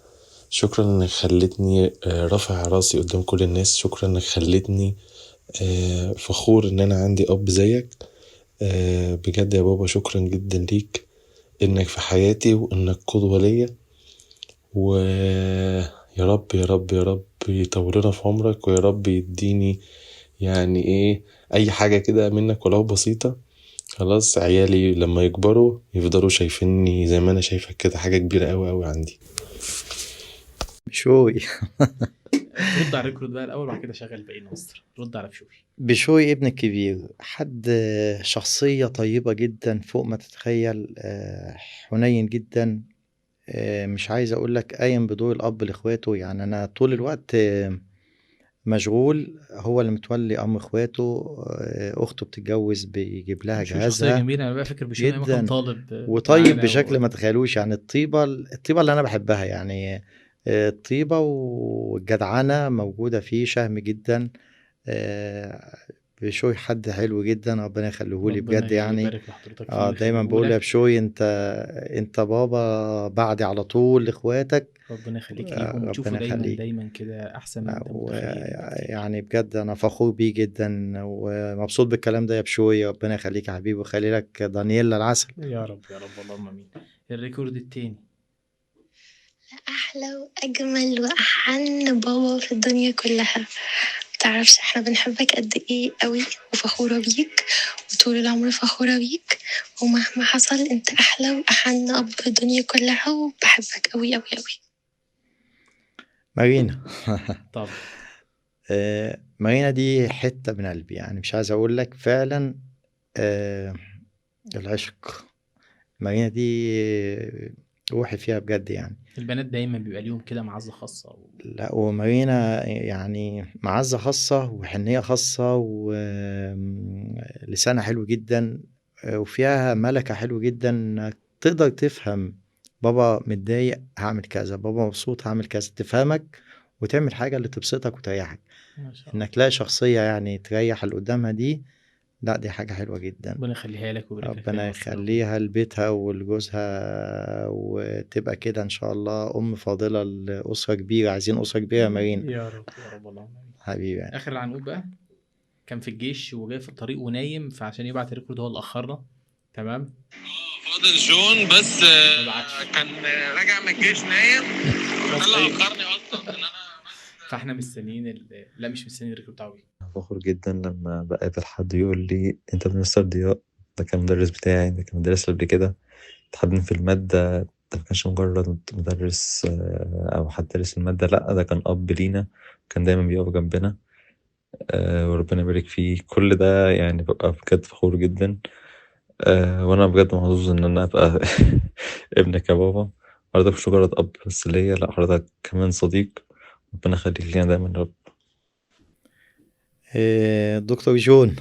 شكرا انك خلتني رافع راسي قدام كل الناس. شكرا انك خلتني فخور ان انا عندي اب زيك. بجد يا بابا شكرا جدا ليك، انك في حياتي وانك قدوة ليا. ويا رب يا رب يا رب يطولنا في عمرك، ويا رب يديني يعني ايه اي حاجة كده منك ولو بسيطة. خلاص عيالي لما يكبروا يفضلوا شايفيني زي ما انا شايفك كده، حاجة كبيرة قوي قوي عندي. بشوي رد على الريكورد بقى الاول، وبعد كده شغل باقي الماستر. رد على بشوي. بشوي ابن الكبير حد شخصية طيبة جدا فوق ما تتخيل، حنين جدا، مش عايز اقول لك قايم بدور الاب لاخواته. يعني انا طول الوقت مشغول، هو اللي متولي امر اخواته. اخته بتتجوز بيجيب لها بشوي شخصيه جهازها جميله، انا بقى فاكر بشوي ايام ما كان جدا، طالب وطيب معانا بشكل ما تخيلوش يعني. الطيبة اللي انا بحبها يعني، الطيبة والجدعنة موجودة فيه، شهم جدا. بشوي حد حلو جدا، ربنا يخليهولي ربنا بجد يعني. يبارك لحضرتك فيه دايما ويخليه بقول يا لك. بشوي انت بابا بعدي على طول لاخواتك. ربنا يخليك ليهم وتشوفوا ربنا دايما يخليك. دايما كده احسن ما انت متخيل بكتير. يعني بجد انا فخور بيه جدا ومبسوط بالكلام ده يا بشوي. ربنا يخليك يا حبيبي، ويخلي لك دانييلا العسل. يا رب يا رب، اللهم امين. الريكورد التاني. أحلى وأجمل وأحن بابا في الدنيا كلها. متعرفش احنا بنحبك قد ايه قوي، وفخورة بيك، وطول العمر فخورة بيك، ومهما حصل انت أحلى وأحن أب في الدنيا كلها، وبحبك قوي قوي قوي. مارينا طب مارينا دي حتة من قلبي يعني، مش عايز اقول لك فعلا. العشق، مارينا دي روحي فيها بجد يعني. البنات دايما بيبقى ليهم كده معزة خاصة لا ومارينا يعني معزة خاصة وحنية خاصة، ولسانها حلو جدا، وفيها ملكة حلو جدا، انك تقدر تفهم بابا متضايق هعمل كذا، بابا مبسوط هعمل كذا، تفهمك وتعمل حاجة اللي تبسطك وتريحك. ما شاء الله. انك تلاقي شخصية يعني تريح اللي قدامها دي، لا دي حاجة حلوة جدا. ربنا يخليها لك ويبارك لك فيها ربنا يا مستر. يخليها لبيتها ولجوزها، وتبقى كده ان شاء الله ام فاضلة لأسرة كبيرة. عايزين أسرة كبيرة يا مارين يا رب يا رب، اللهم امين. حبيبي يعني. اخر العنقود بقى كان في الجيش وجاي في الطريق ونايم، فعشان يبعت الريكورد هو اللي اخرنا. تمام. فاضل جون بس، ما بعتش. كان راجع من الجيش نايم، ده اللي اخرني اصلا ان انا فاحنا مستنيين لا مش مستنيين الريكورد بتاعه. فخور جدا لما بقابل حد يقول لي انت مستر ضياء، ده كان مدرس بتاعي، ده كان مدرس قبل كده، اتحدنا في المادة. ده ما كانش مجرد مدرس او حد درس المادة، لا ده كان اب لينا، كان دايما بيقف جنبنا. وربنا يبارك فيه كل ده. يعني ببقى بجد فخور جدا. وانا بجد محظوظ ان انا ابقى ابنك يا بابا. حضرتك مش مجرد اب بس ليا، لا حضرتك كمان صديق. ربنا يخليك لينا دايما يا رب. دكتور جون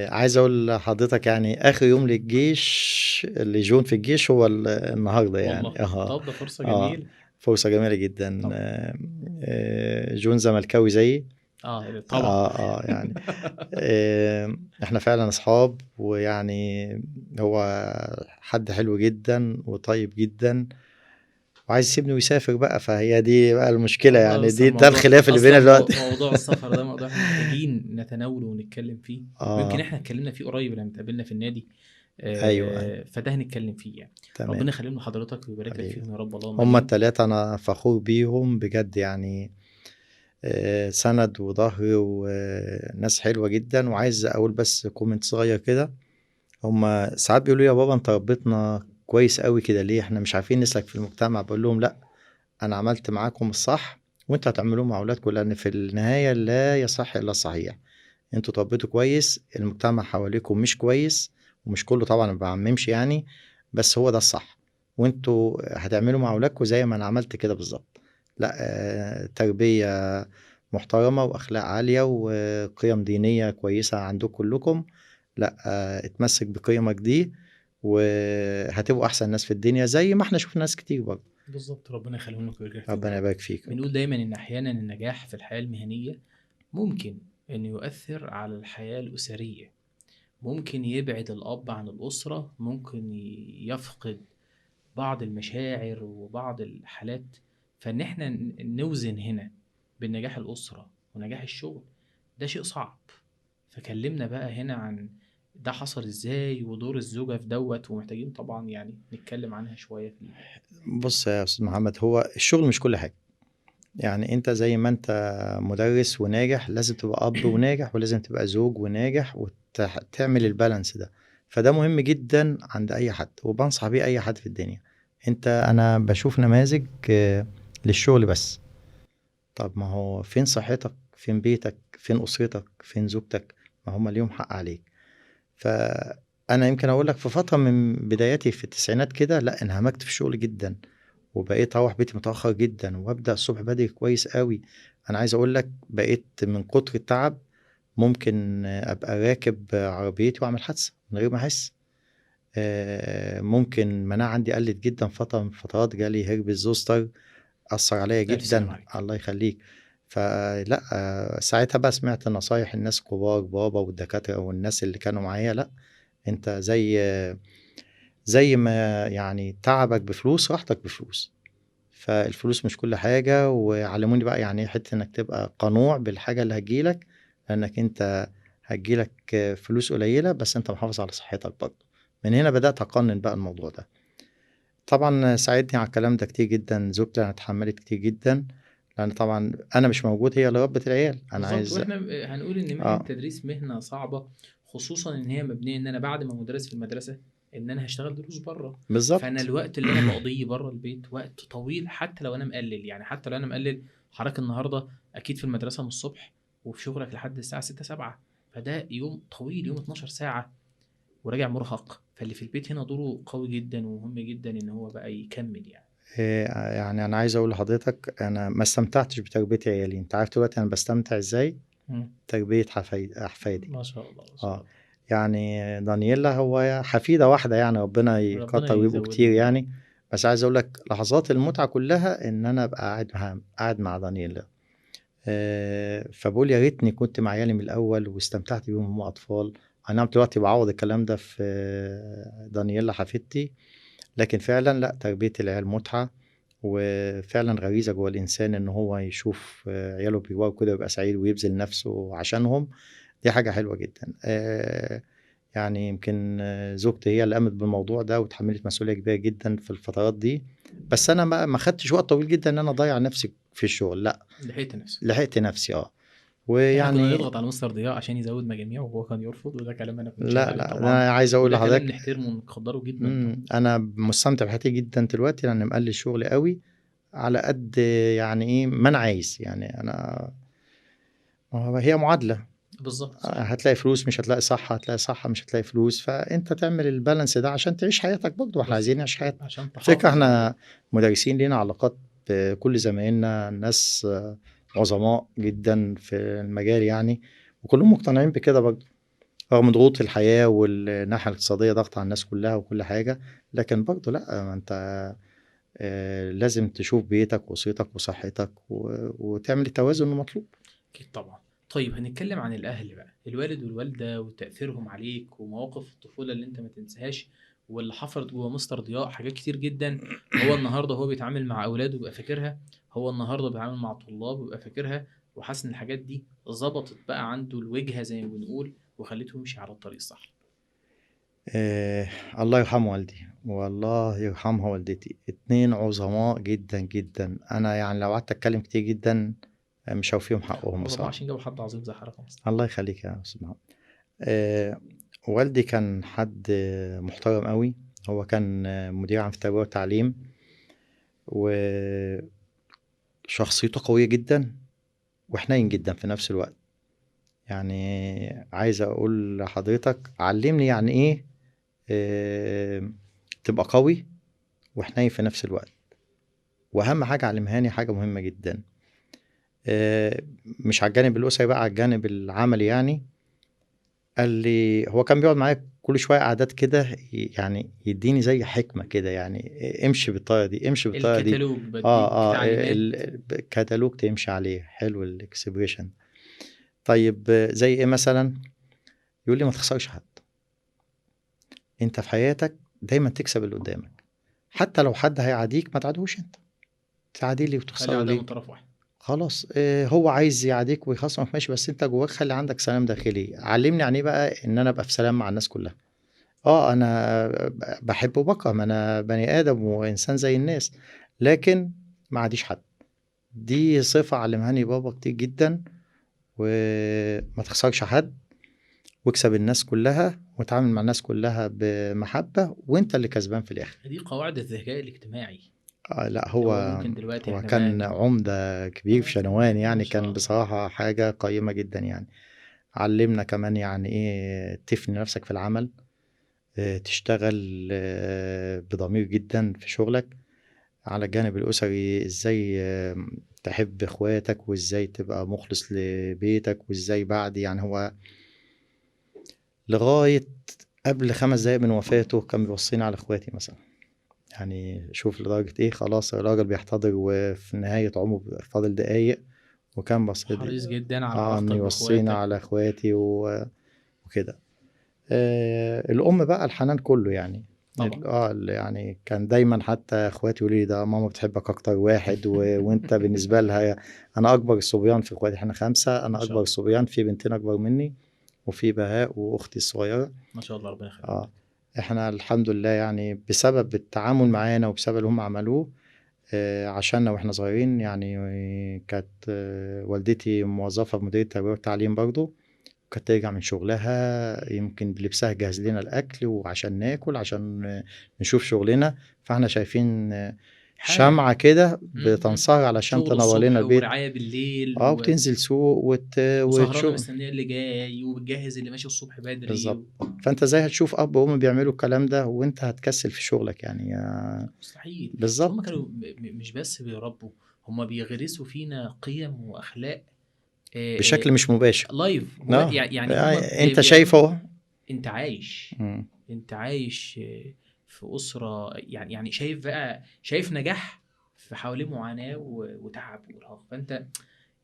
عايز اقول لحضرتك يعني اخر يوم للجيش اللي جون في الجيش هو النهارده يعني. والله طب ده فرصة اه جميلة. فرصة جميلة جدا. طبعا. جون زملكاوي زيي. طبعا. يعني احنا فعلا اصحاب، ويعني هو حد حلو جدا وطيب جدا. وعايز يسيبني ويسافر بقى، فهي دي بقى المشكلة والله يعني، بص ده الموضوع الخلاف اللي بينا اصلا دلوقتي. موضوع السفر ده موضوع احنا محتاجين نتناوله ونتكلم فيه، ويمكن اه احنا اتكلمنا فيه قريب لما اتقابلنا في النادي. ايوه فده هنتكلم فيه يعني. تمام ربنا يخليهم لحضرتك ويبارك لك حبيبي. فيهم يا رب، اللهم هما امين. التلاتة انا فخور بيهم بجد يعني، سند وظهر وناس حلوة جدا. وعايز اقول بس كومنت صغير كده، هما ساعات بيقولوا يا بابا انت ربيتنا كويس قوي كده ليه، احنا مش عارفين نسلك في المجتمع. بقول لهم لا، انا عملت معاكم الصح وانتوا هتعملوه مع اولادكم، لان في النهاية لا يصح الا الصحيح. انتوا تربيتوا كويس، المجتمع حواليكم مش كويس، ومش كله طبعا ما بعممش يعني، بس هو ده الصح. وانتوا هتعملوا مع اولادكم زي ما انا عملت كده بالظبط. لا تربية محترمة واخلاق عالية وقيم دينية كويسة عندكم كلكم. لا اتمسك بقيمك دي وهتبقوا احسن ناس في الدنيا زي ما احنا شفنا ناس كتير برضه. بالظبط، ربنا يخليهم لك ويبارك فيهم يا ربنا رب. يبارك فيك. بنقول دايما ان احيانا النجاح في الحياه المهنيه ممكن ان يؤثر على الحياه الاسريه، ممكن يبعد الاب عن الاسره، ممكن يفقد بعض المشاعر وبعض الحالات. فان احنا نوزن هنا بين نجاح الاسره ونجاح الشغل، ده شيء صعب. فكلمنا بقى هنا عن ده حصل ازاي ودور الزوجة في دوت، ومحتاجين طبعا يعني نتكلم عنها شوية في بص يا استاذ محمد، هو الشغل مش كل حاجة. يعني انت زي ما انت مدرس وناجح لازم تبقى اب وناجح، ولازم تبقى زوج وناجح، وتعمل البالانس ده. فده مهم جدا عند اي حد، وبنصح بيه اي حد في الدنيا. انا بشوف نماذج للشغل بس. طب ما هو فين صحتك، فين بيتك، فين اسرتك، فين زوجتك؟ ما هم ليهم حق عليك. فانا يمكن اقول لك في فترة من بداياتي في التسعينات كده، لا انهمكت في الشغل جدا، وبقيت اروح بيتي متاخر جدا وابدا الصبح بدري كويس قوي. انا عايز اقول لك بقيت من كتر التعب ممكن ابقى راكب عربيتي واعمل حادثه من غير ما احس. ممكن المناعه عندي قلت جدا، فتره من الفترات جالي هربس زوستر، اثر عليا ألف سلام جدا. عليك. الله يخليك. فلا ساعتها بقى سمعت نصايح الناس كبار بابا والدكاتره والناس اللي كانوا معايا، لا انت زي ما يعني تعبك بفلوس راحتك بفلوس. فالفلوس مش كل حاجة، وعلموني بقى يعني ايه حتة انك تبقى قنوع بالحاجة اللي هتجيلك، لانك انت هتجيلك فلوس قليلة بس انت محافظ على صحتك برضه. من هنا بدأت أقنن بقى الموضوع ده. طبعا ساعدني على الكلام ده كتير جدا زوجتي، انا اتحملت كتير جدا، لان طبعا انا مش موجود هي اللي ربت العيال. انا بالظبط، عايز واحنا هنقول ان مهنة اه التدريس مهنة صعبة، خصوصا ان هي مبنية ان انا بعد ما مدرس في المدرسة ان انا هشتغل دروس بره. فانا بالظبط. الوقت اللي انا بقضيه بره البيت وقت طويل، حتى لو انا مقلل، يعني حتى لو انا مقلل حضرتك النهارده اكيد في المدرسة من الصبح وفي شغلك لحد الساعة 6 7، فده يوم طويل، يوم 12 ساعة وراجع مرهق. فاللي في البيت هنا دوره قوي جدا ومهم جدا ان هو بقى يكمل يعني. يعني انا عايز اقول لحضرتك انا ما استمتعتش بتربية عيالي. انت عارف دلوقتي انا بستمتع ازاي؟ تربية احفادي. ما شاء الله ما شاء الله. يعني دانييلا هو حفيدة واحدة يعني، ربنا ربنا يكتر ويبقوا كتير يزودهم يا رب. يعني. بس عايز اقول لك لحظات المتعة كلها ان انا ابقى قاعد مع دانييلا. فبقول يا ريتني كنت مع عيالي من الاول واستمتعت بيهم هم اطفال. انا دلوقتي بعوض الكلام ده في دانييلا حفيدتي. لكن فعلا لا، تربية العيال متعة، وفعلا غريزة جوه الإنسان إن هو يشوف عياله بيكبروا كده ويبقى سعيد ويبذل نفسه عشانهم. دي حاجة حلوة جدا. يعني يمكن زوجتي هي اللي قامت بالموضوع ده وتحملت مسؤولية كبيرة جدا في الفترات دي. بس أنا ما خدتش وقت طويل جدا إن أنا أضيع نفسي في الشغل، لا لحقت نفسك. لحقت نفسي احنا كنا ويعني نضغط على مستر ضياء عشان يزود مجاميع وهو كان يرفض، وده كلام انا كنت شاهد لا عليه لا طبعا، أنا عايز أقول وده كلام لحضرتك نحترمه ونقدره جدا طبعا. أنا مستمتع بحياتي جدا دلوقتي لأن مقلل الشغل قوي على قد يعني ايه ما انا عايز. يعني انا هي معادلة، بالظبط صح. هتلاقي فلوس مش هتلاقي صحة، هتلاقي صحة مش هتلاقي فلوس. فانت تعمل البالانس ده عشان تعيش حياتك برضه، واحنا عايزين نعيش حياتنا. عشان فكرة تحافظ على احنا مدرسين لينا علاقات بكل زمايلنا، ناس عظماء جدا في المجال يعني، وكلهم مقتنعين بكده برضه رغم ضغوط الحياة والناحية الاقتصادية، ضغط على الناس كلها وكل حاجة. لكن برضه لا، ما انت لازم تشوف بيتك وأسرتك وصحتك وتعمل التوازن المطلوب. اكيد طبعا. طيب هنتكلم عن الاهل بقى، الوالد والوالده وتاثيرهم عليك ومواقف الطفوله اللي انت ما تنساهاش، واللي حفرت جوه مستر ضياء حاجات كتير جدا. هو النهارده هو بيتعامل مع اولاده بيبقى فاكرها، هو النهارده بيتعامل مع طلاب بيبقى فاكرها، وحاسس ان الحاجات دي ظبطت بقى عنده الوجهه زي ما بنقول، وخليته يمشي على الطريق الصح. آه الله يرحم والدي والله يرحمها والدتي، اتنين عظماء جدا جدا. انا يعني لو قعدت اتكلم كتير جدا مش هوفيهم حقهم والله بصراحة. عشان جابوا حد عظيم زي حضرتك مصر. الله يخليك يا استاذ محمد. آه والدي كان حد محترم قوي. هو كان مدير عام في التربية والتعليم، وشخصيته قوية جدا وحنين جدا في نفس الوقت. يعني عايز اقول لحضرتك علمني يعني ايه تبقى قوي وحنين في نفس الوقت. واهم حاجة علمهاني حاجة مهمة جدا، مش على الجانب الاسري بقى، على الجانب العملي. يعني قال لي، هو كان بيقعد معايا كل شوية قعدات كده، يعني يديني زي حكمة كده، يعني امشي بالطريقة دي، امشي بالطريقة دي. الكتالوج بديك تعليمات. الكتالوج تمشي عليه. حلو الاكسبريشن. طيب زي ايه مثلا؟ يقول لي ما تخسرش حد. انت في حياتك دايما تكسب اللي قدامك، حتى لو حد هيعاديك ما تعادوش انت. تعادي لي خلي وتخسره عداء من ليه؟ طرف واحد. خلاص هو عايز يعاديك ويخصمك ماشي، بس انت جواك خلي عندك سلام داخلي. علمني يعني ايه بقى ان انا ابقى في سلام مع الناس كلها. انا بحب وبكره، ما انا بني ادم وانسان زي الناس، لكن ما عاديش حد. دي صفة علمهاني بابا كتير جدا. وما تخسرش حد، واكسب الناس كلها، وتعامل مع الناس كلها بمحبة، وانت اللي كسبان في الاخر. دي قواعد الذكاء الاجتماعي. لا هو هو ممكن دلوقتي هو احنا كان بقى عمدة كبير في شنوان، ما يعني شاء كان الله. بصراحة حاجة قيمة جدا يعني. علمنا كمان يعني ايه تفني نفسك في العمل، تشتغل بضمير جدا في شغلك. على الجانب الأسري ازاي تحب اخواتك، وازاي تبقى مخلص لبيتك، وازاي بعد يعني هو لغاية قبل 5 دقايق من وفاته كان بيوصيني على اخواتي مثلا. يعني شوف لدرجة ايه، خلاص الراجل بيحتضر وفي نهاية عمره فاضل دقايق، وكان بصير حريص جدا على انه علاقتك يوصينا باخواتك. على اخواتي وكده. الام بقى الحنان كله يعني. طبعا. يعني كان دايما حتى اخواتي يقولوا لي ده ماما بتحبك اكتر واحد وانت بالنسبه لها. انا اكبر الصبيان في اخواتي، احنا 5. انا ما شاء اكبر الله. الصبيان، في بنتين اكبر مني، وفي بهاء واختي الصغيره. ما شاء الله ربنا يخليك. احنا الحمد لله يعني بسبب التعامل معانا وبسبب اللي هم عملوه عشاننا واحنا صغيرين. يعني كانت والدتي موظفه في مديريه التربيه والتعليم برضو. كانت ترجع من شغلها يمكن بلبسها جهز لنا الأكل، وعشان ناكل عشان نشوف شغلنا. فاحنا شايفين حاجة. شمعة كده بتنصهر علشان شغل تنور لنا الصبح البيت. ورعاية بالليل وتنزل سوق وسهرانة وتشوف. مستنية اللي جاي، وبتجهز اللي ماشي الصبح بدري بالظبط. فانت ازاي هتشوف اب وام بيعملوا الكلام ده وانت هتكسل في شغلك يعني مستحيل. هم بالظبط. كانوا مش بس بيربوا، هم بيغرسوا فينا قيم واخلاق بشكل مش مباشر. لايف. يعني هم انت شايفه. انت عايش. انت عايش في أسرة، يعني شايف بقى، شايف نجاح في حواليه معاناة وتعب وإرهاق. فانت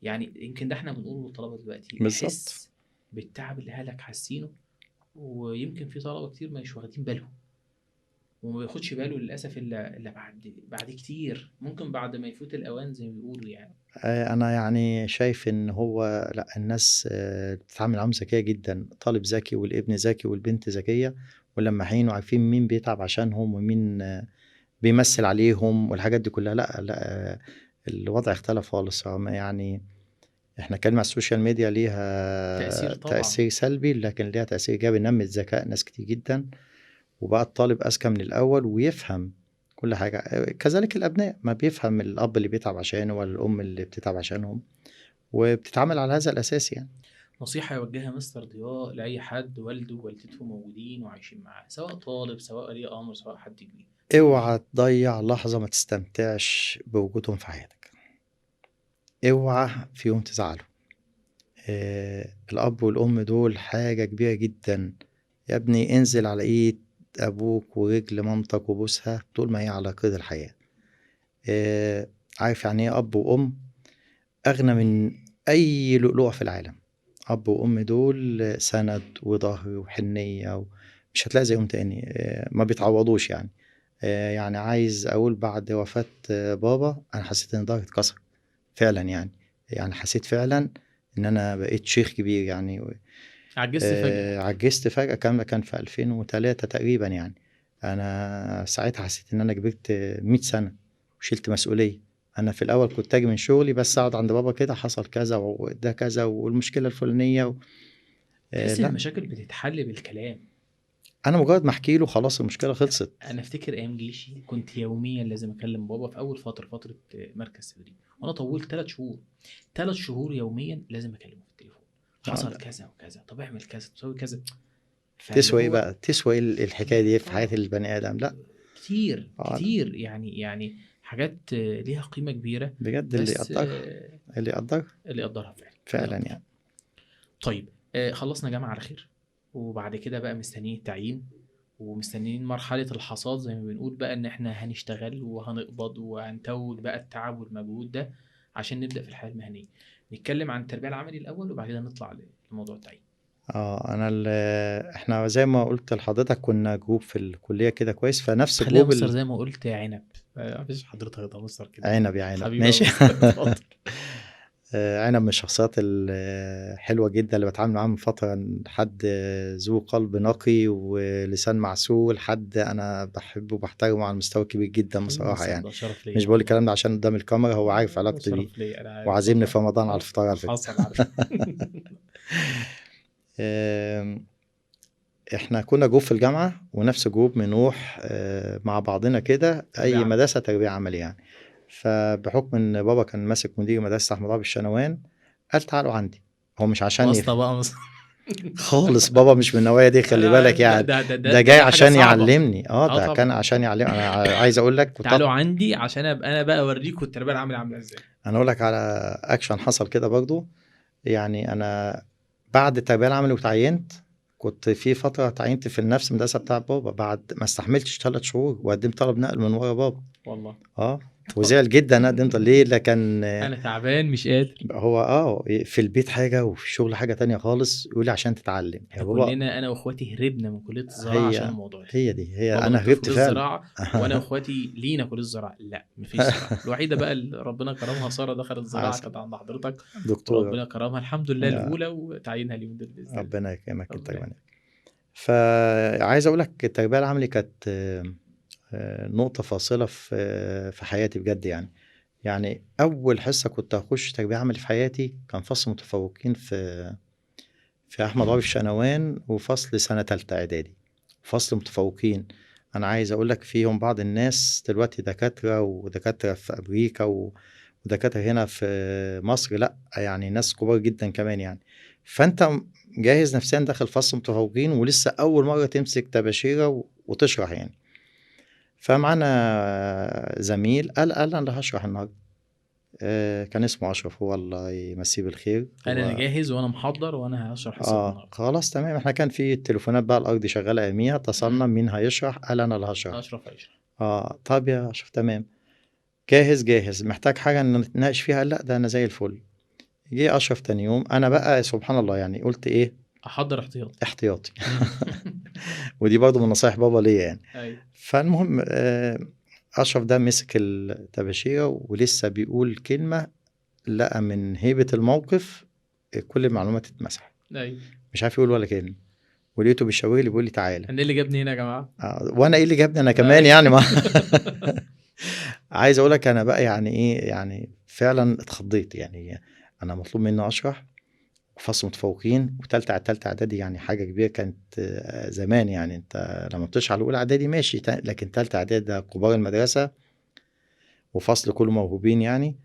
يعني يمكن ده احنا بنقوله للطلبة دلوقتي، بالظبط. حس بالتعب اللي اهلك حاسينه. ويمكن في طلبة كتير مش واخدين بالهم، وما بياخدش باله للأسف إلا بعد كتير، ممكن بعد ما يفوت الأوان زي ما بيقولوا يعني. انا يعني شايف ان هو لا، الناس بتتعامل معاهم ذكيه جدا. طالب ذكي والابن ذكي والبنت ذكيه ولماحين، وعارفين مين بيتعب عشانهم ومين بيمثل عليهم والحاجات دي كلها. لا لا الوضع اختلف خالص. يعني احنا كلمة السوشيال ميديا ليها تأثير طبعا. تأثير سلبي، لكن ليها تأثير إيجابي. نمت ذكاء ناس كتير جدا، وبقى الطالب أذكى من الأول ويفهم كل حاجة. كذلك الأبناء ما بيفهم الأب اللي بيتعب عشانه ولا الأم اللي بتتعب عشانهم، وبتتعامل على هذا الأساس يعني. نصيحة يوجهها مستر ضياء لأي حد والده ووالدته موجودين وعايشين معاه، سواء طالب سواء ولي أمر سواء حد كبير. اوعى تضيع لحظة ما تستمتعش بوجودهم في حياتك. اوعى في يوم تزعلوا. الأب والأم دول حاجة كبيرة جدا. يا ابني انزل على ايد ابوك ورجل مامتك وبوسها طول ما هي على قيد الحياة. عارف يعني ايه اب وام؟ اغنى من اي لؤلؤة في العالم. اب وام دول سند وظهر وحنية مش هتلاقي زيهم تاني، ما بيتعوضوش يعني. يعني عايز اقول بعد وفاة بابا انا حسيت ان ضهري اتكسر فعلا يعني حسيت فعلا ان انا بقيت شيخ كبير يعني. عجزت فجأة. عجزت فجأة. كان في 2003 تقريبا يعني. انا ساعتها حسيت ان انا كبرت 100 سنة وشلت مسؤولية. انا في الاول كنت اجي من شغلي بس اقعد عند بابا كده، حصل كذا وده كذا والمشكلة الفلانية تحس ان لا، المشاكل بتتحل بالكلام. انا مجرد ما احكي له خلاص المشكلة خلصت. انا افتكر ايام جيشي كنت يوميا لازم اكلم بابا في اول فتره مركز تدريب، وانا طولت 3 شهور. 3 شهور يوميا لازم اكلمه في التليفون، حصل كذا وكذا، طب اعمل كذا، تسوي كذا. فاللي تسوى ايه هو بقى؟ تسوى ايه الحكاية دي في حياة البني ادم؟ لا. كتير لا. كتير يعني حاجات ليها قيمه كبيره. بجد اللي بس يقدرها، اللي يقدرها اللي يقدرها فعلا، اللي فعلا يقدرها. يعني. طيب خلصنا جامعه على خير، وبعد كده بقى مستنيين التعيين، ومستنيين مرحلة الحصاد زي ما بنقول بقى، ان احنا هنشتغل وهنقبض وهنتوج بقى التعب والمجهود ده عشان نبدأ في الحياة المهنية. نتكلم عن التربية العملي الأول وبعد كده نطلع لموضوع التعيين. احنا زي ما قلت لحضرتك كنا جروب في الكلية كده كويس، فنفس خلينا جروب مستر زي ما قلت يا عنب، مفيش حضرتك ده مستر كده. عنب يا عنب حبيبي يا ماشي. مستر، اتفضل. عنب من الشخصيات الحلوة جدا اللي بتعامل معاه من فترة. حد ذو قلب نقي ولسان معسول، حد أنا بحبه وبحترمه على مستوى كبير جدا حبيبي يا بصراحة مستر، يعني. ده شرف ليا مش بقول والله. الكلام ده عشان قدام الكاميرا، هو عارف علاقتي بيه شرف ليا، انا عارف وعازمني والله. في رمضان على الفطار على فكرة. حصل عارف. آم، احنا كنا جروب في الجامعة ونفس جروب بنروح مع بعضنا كده تربية أي عملي. مدرسة تربية عملي يعني. فبحكم إن بابا كان ماسك مدير مدرسة أحمد عبد الشنوان، قال تعالوا عندي. هو مش عشان واسطة بقى مستر. خالص، بابا مش من النوعية دي، خلي بالك يعني. ده جاي حاجة عشان صعبة. يعلمني. ده طبعا. كان عشان يعلم. انا عايز اقول لك تعالوا عندي عشان ابقى انا بقى اوريكم التربيه العامله عامله ازاي. انا اقول لك على اكشن حصل كده برضو. يعني انا بعد التربيه العملي وتعينت، كنت في فتره تعينت في نفس المدرسه بتاع بابا، بعد ما استحملتش 3 شهور وقدمت طلب نقل من ورا بابا. والله وزعل جدا. انا قدمت ليه؟ لكن انا تعبان مش قادر. هو في البيت حاجه وفي الشغل حاجه تانية خالص، يقول لي عشان تتعلم يا احنا بابا. كلنا انا واخواتي هربنا من كليه الزراعه عشان هي الموضوع ده. هي دي هي بابا انا دكتور في هربت كليه فعلا. الزراعه وانا واخواتي لينا كليه الزراعه، لا مفيش زراعه. الوحيده بقى اللي ربنا كرمها سارة دخلت زراعه كانت عند حضرتك، دكتور. ربنا كرمها الحمد لله الاولى وتعينها اليوم ده باذن الله. ربنا يكرمك انت ربنا كمان. فعايز اقول لك التربيه العملي كانت نقطه فاصله في حياتي بجد يعني اول حصه كنت هخش تربيه عملي في حياتي كان فصل متفوقين في احمد عوف الشنوان، وفصل سنه ثالثه اعدادي. فصل متفوقين. انا عايز اقول لك فيهم بعض الناس دلوقتي دكاتره، ودكاتره في امريكا ودكاتره هنا في مصر. لا يعني ناس كبار جدا كمان يعني. فانت جاهز نفسيا داخل فصل متفوقين ولسه اول مره تمسك طباشيره وتشرح يعني. فمعنا زميل قال انا هشرح النهارده. كان اسمه اشرف، هو الله يمسيه بالخير. انا جاهز وانا محضر وانا هشرح حصه النهارده. خلاص تمام. احنا كان في التليفونات بقى الارض شغاله يوميها، اتصلنا مين هيشرح؟ قال انا اللي هشرح. اشرف هيشرح. طب يا اشرف تمام، جاهز محتاج حاجه ان نتناقش فيها؟ لا ده انا زي الفل. جه اشرف تاني يوم، انا بقى سبحان الله يعني قلت ايه؟ احضر احتياطي. ودي برضو من نصايح بابا ليا يعني. ايوه. فالمهم اشرف ده مسك الطباشيره ولسه بيقول كلمه، لقى من هيبه الموقف كل المعلومات اتمسحت. ايوه. مش عارف يقول ولا كلمه. ولقيته بيشاور لي بيقول لي تعالى. انا ايه اللي جابني هنا يا جماعه؟ وانا ايه اللي جابني انا كمان يعني ما عايز اقول لك انا بقى يعني ايه يعني فعلا اتخضيت يعني. انا مطلوب مني اشرح فصل متفوقين وتالتة اعدادي، يعني حاجه كبيره كانت زمان يعني. انت لما بتشرح الاولى اعدادي ماشي، لكن تالتة اعدادي ده كبار المدرسه وفصل كله موهوبين يعني.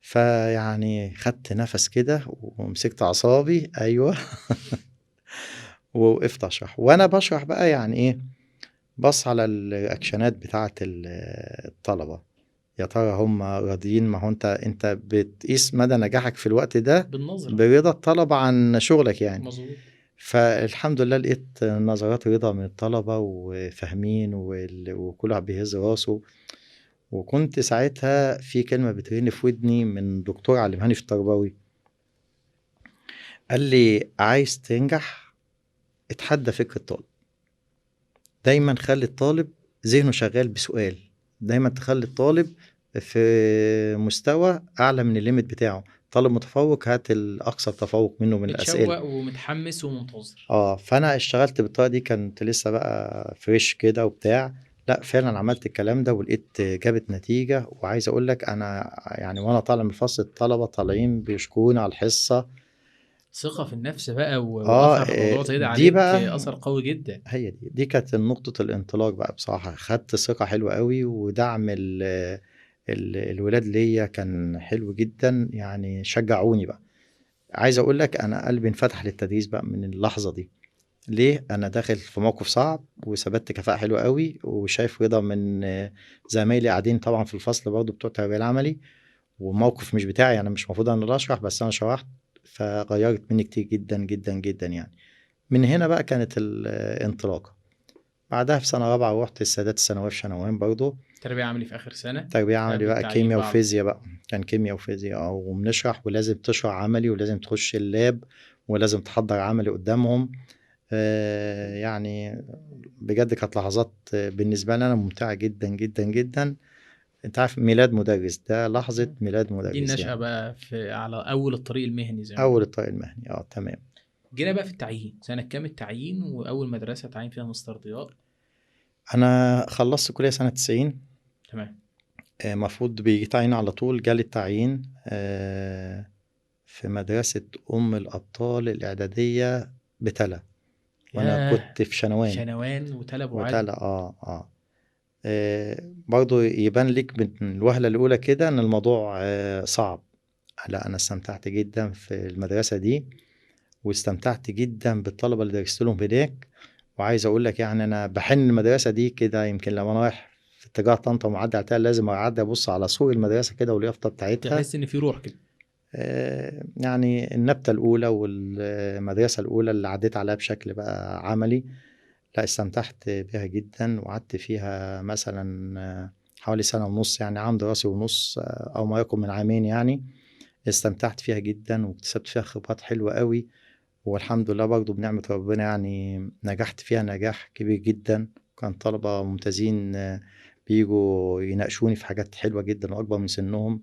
فيعني خدت نفس كده ومسكت اعصابي. ايوه. ووقفت اشرح. وانا بشرح بقى يعني ايه، بص على الرياكشنات بتاعه الطلبه، يا ترى هم راضيين؟ ما هو انت بتقيس مدى نجاحك في الوقت ده بالنظره برضا الطلبه عن شغلك يعني. مظبوط. فالحمد لله لقيت نظرات رضا من الطلبه وفاهمين وكل واحد بيهز راسه. وكنت ساعتها في كلمه بترن في ودني من دكتور علمهاني في التربوي، قال لي عايز تنجح اتحدى فكر الطالب. دايما خلي الطالب ذهنه شغال بسؤال، دايما تخلي الطالب في مستوى اعلى من الليميت بتاعه. طالب متفوق هات الاقصى تفوق منه من الاسئله. متشوق ومتحمس ومنتظر. فانا اشتغلت بالطريقه دي، كنت لسه بقى فريش كده وبتاع. لا فعلا عملت الكلام ده ولقيت جابت نتيجه. وعايز اقول لك انا يعني وانا طالع من الفصل الطلبه طالعين بيشكوني على الحصه. ثقة في النفس بقى واثر موضوع زي ده دي عليك بقى اثر قوي جدا. هي دي كانت نقطة الانطلاق بقى بصراحة. خدت ثقة حلوة قوي، ودعم الولاد ليا كان حلو جدا، يعني شجعوني بقى. عايز اقول لك انا قلبي انفتح للتدريس بقى من اللحظة دي. ليه؟ انا داخل في موقف صعب وثبت كفاءة حلوة قوي، وشايف رضا من زمايلي قاعدين طبعا في الفصل برضه بتوع التربية العملي، وموقف مش بتاعي، انا مش المفروض انا اللي اشرح، بس انا شرحت فغيرت مني كتير جدا جدا جدا يعني. من هنا بقى كانت الانطلاقة. بعدها في سنة رابعة روحت السادات الثانوية في شنوان برضه. تربية عملي في اخر سنة. تربية عملي قبل بقى التعيين كيمياء بعد. وفيزياء بقى. كان كيمياء وفيزياء وبنشرح، ولازم تشرح عملي، ولازم تخش اللاب، ولازم تحضر عملي قدامهم. يعني بجد كانت لحظات بالنسبة لي أنا ممتعة جدا جدا جدا. أنت عارف ميلاد مدرس، ده لحظة ميلاد دي مدرس النشأة يعني. بقى على اول الطريق المهني زي ما أول بيقولوا. الطريق المهني تمام. جينا بقى في التعيين، سنة كام التعيين واول مدرسة تعين فيها مستر ضياء؟ أنا خلصت كلية سنة 90. تمام. المفروض بيجي تعيين على طول. جالي التعيين في مدرسة أم الأبطال الإعدادية بتلا، وأنا ياه، كنت في شنوان. شنوان وتلا ابو علي. وتلا برضو يبان لك من الوهلة الأولى كده إن الموضوع صعب. لا أنا استمتعت جدا في المدرسة دي، واستمتعت جدا بالطلبة اللي درست لهم هناك. وعايز أقول لك يعني أنا بحن المدرسة دي كده. يمكن لما أنا رايح في اتجاه طنطا ومعدي على تل لازم أعدي أبص على سور المدرسة كده واليافطة بتاعتها. تحس ان في روح كده. يعني النبتة الأولى والمدرسة الأولى اللي عديت عليها بشكل بقى عملي، لا استمتعت بها جدا. وقعدت فيها مثلا حوالي سنة ونص، يعني عام دراسي ونص أو ما يقرب من عامين يعني. استمتعت فيها جدا واكتسبت فيها خبرات حلوة قوي. والحمد لله برضو بنعمة ربنا يعني نجحت فيها نجاح كبير جدا. كان طلبة ممتازين بيجوا يناقشوني في حاجات حلوة جدا وأكبر من سنهم،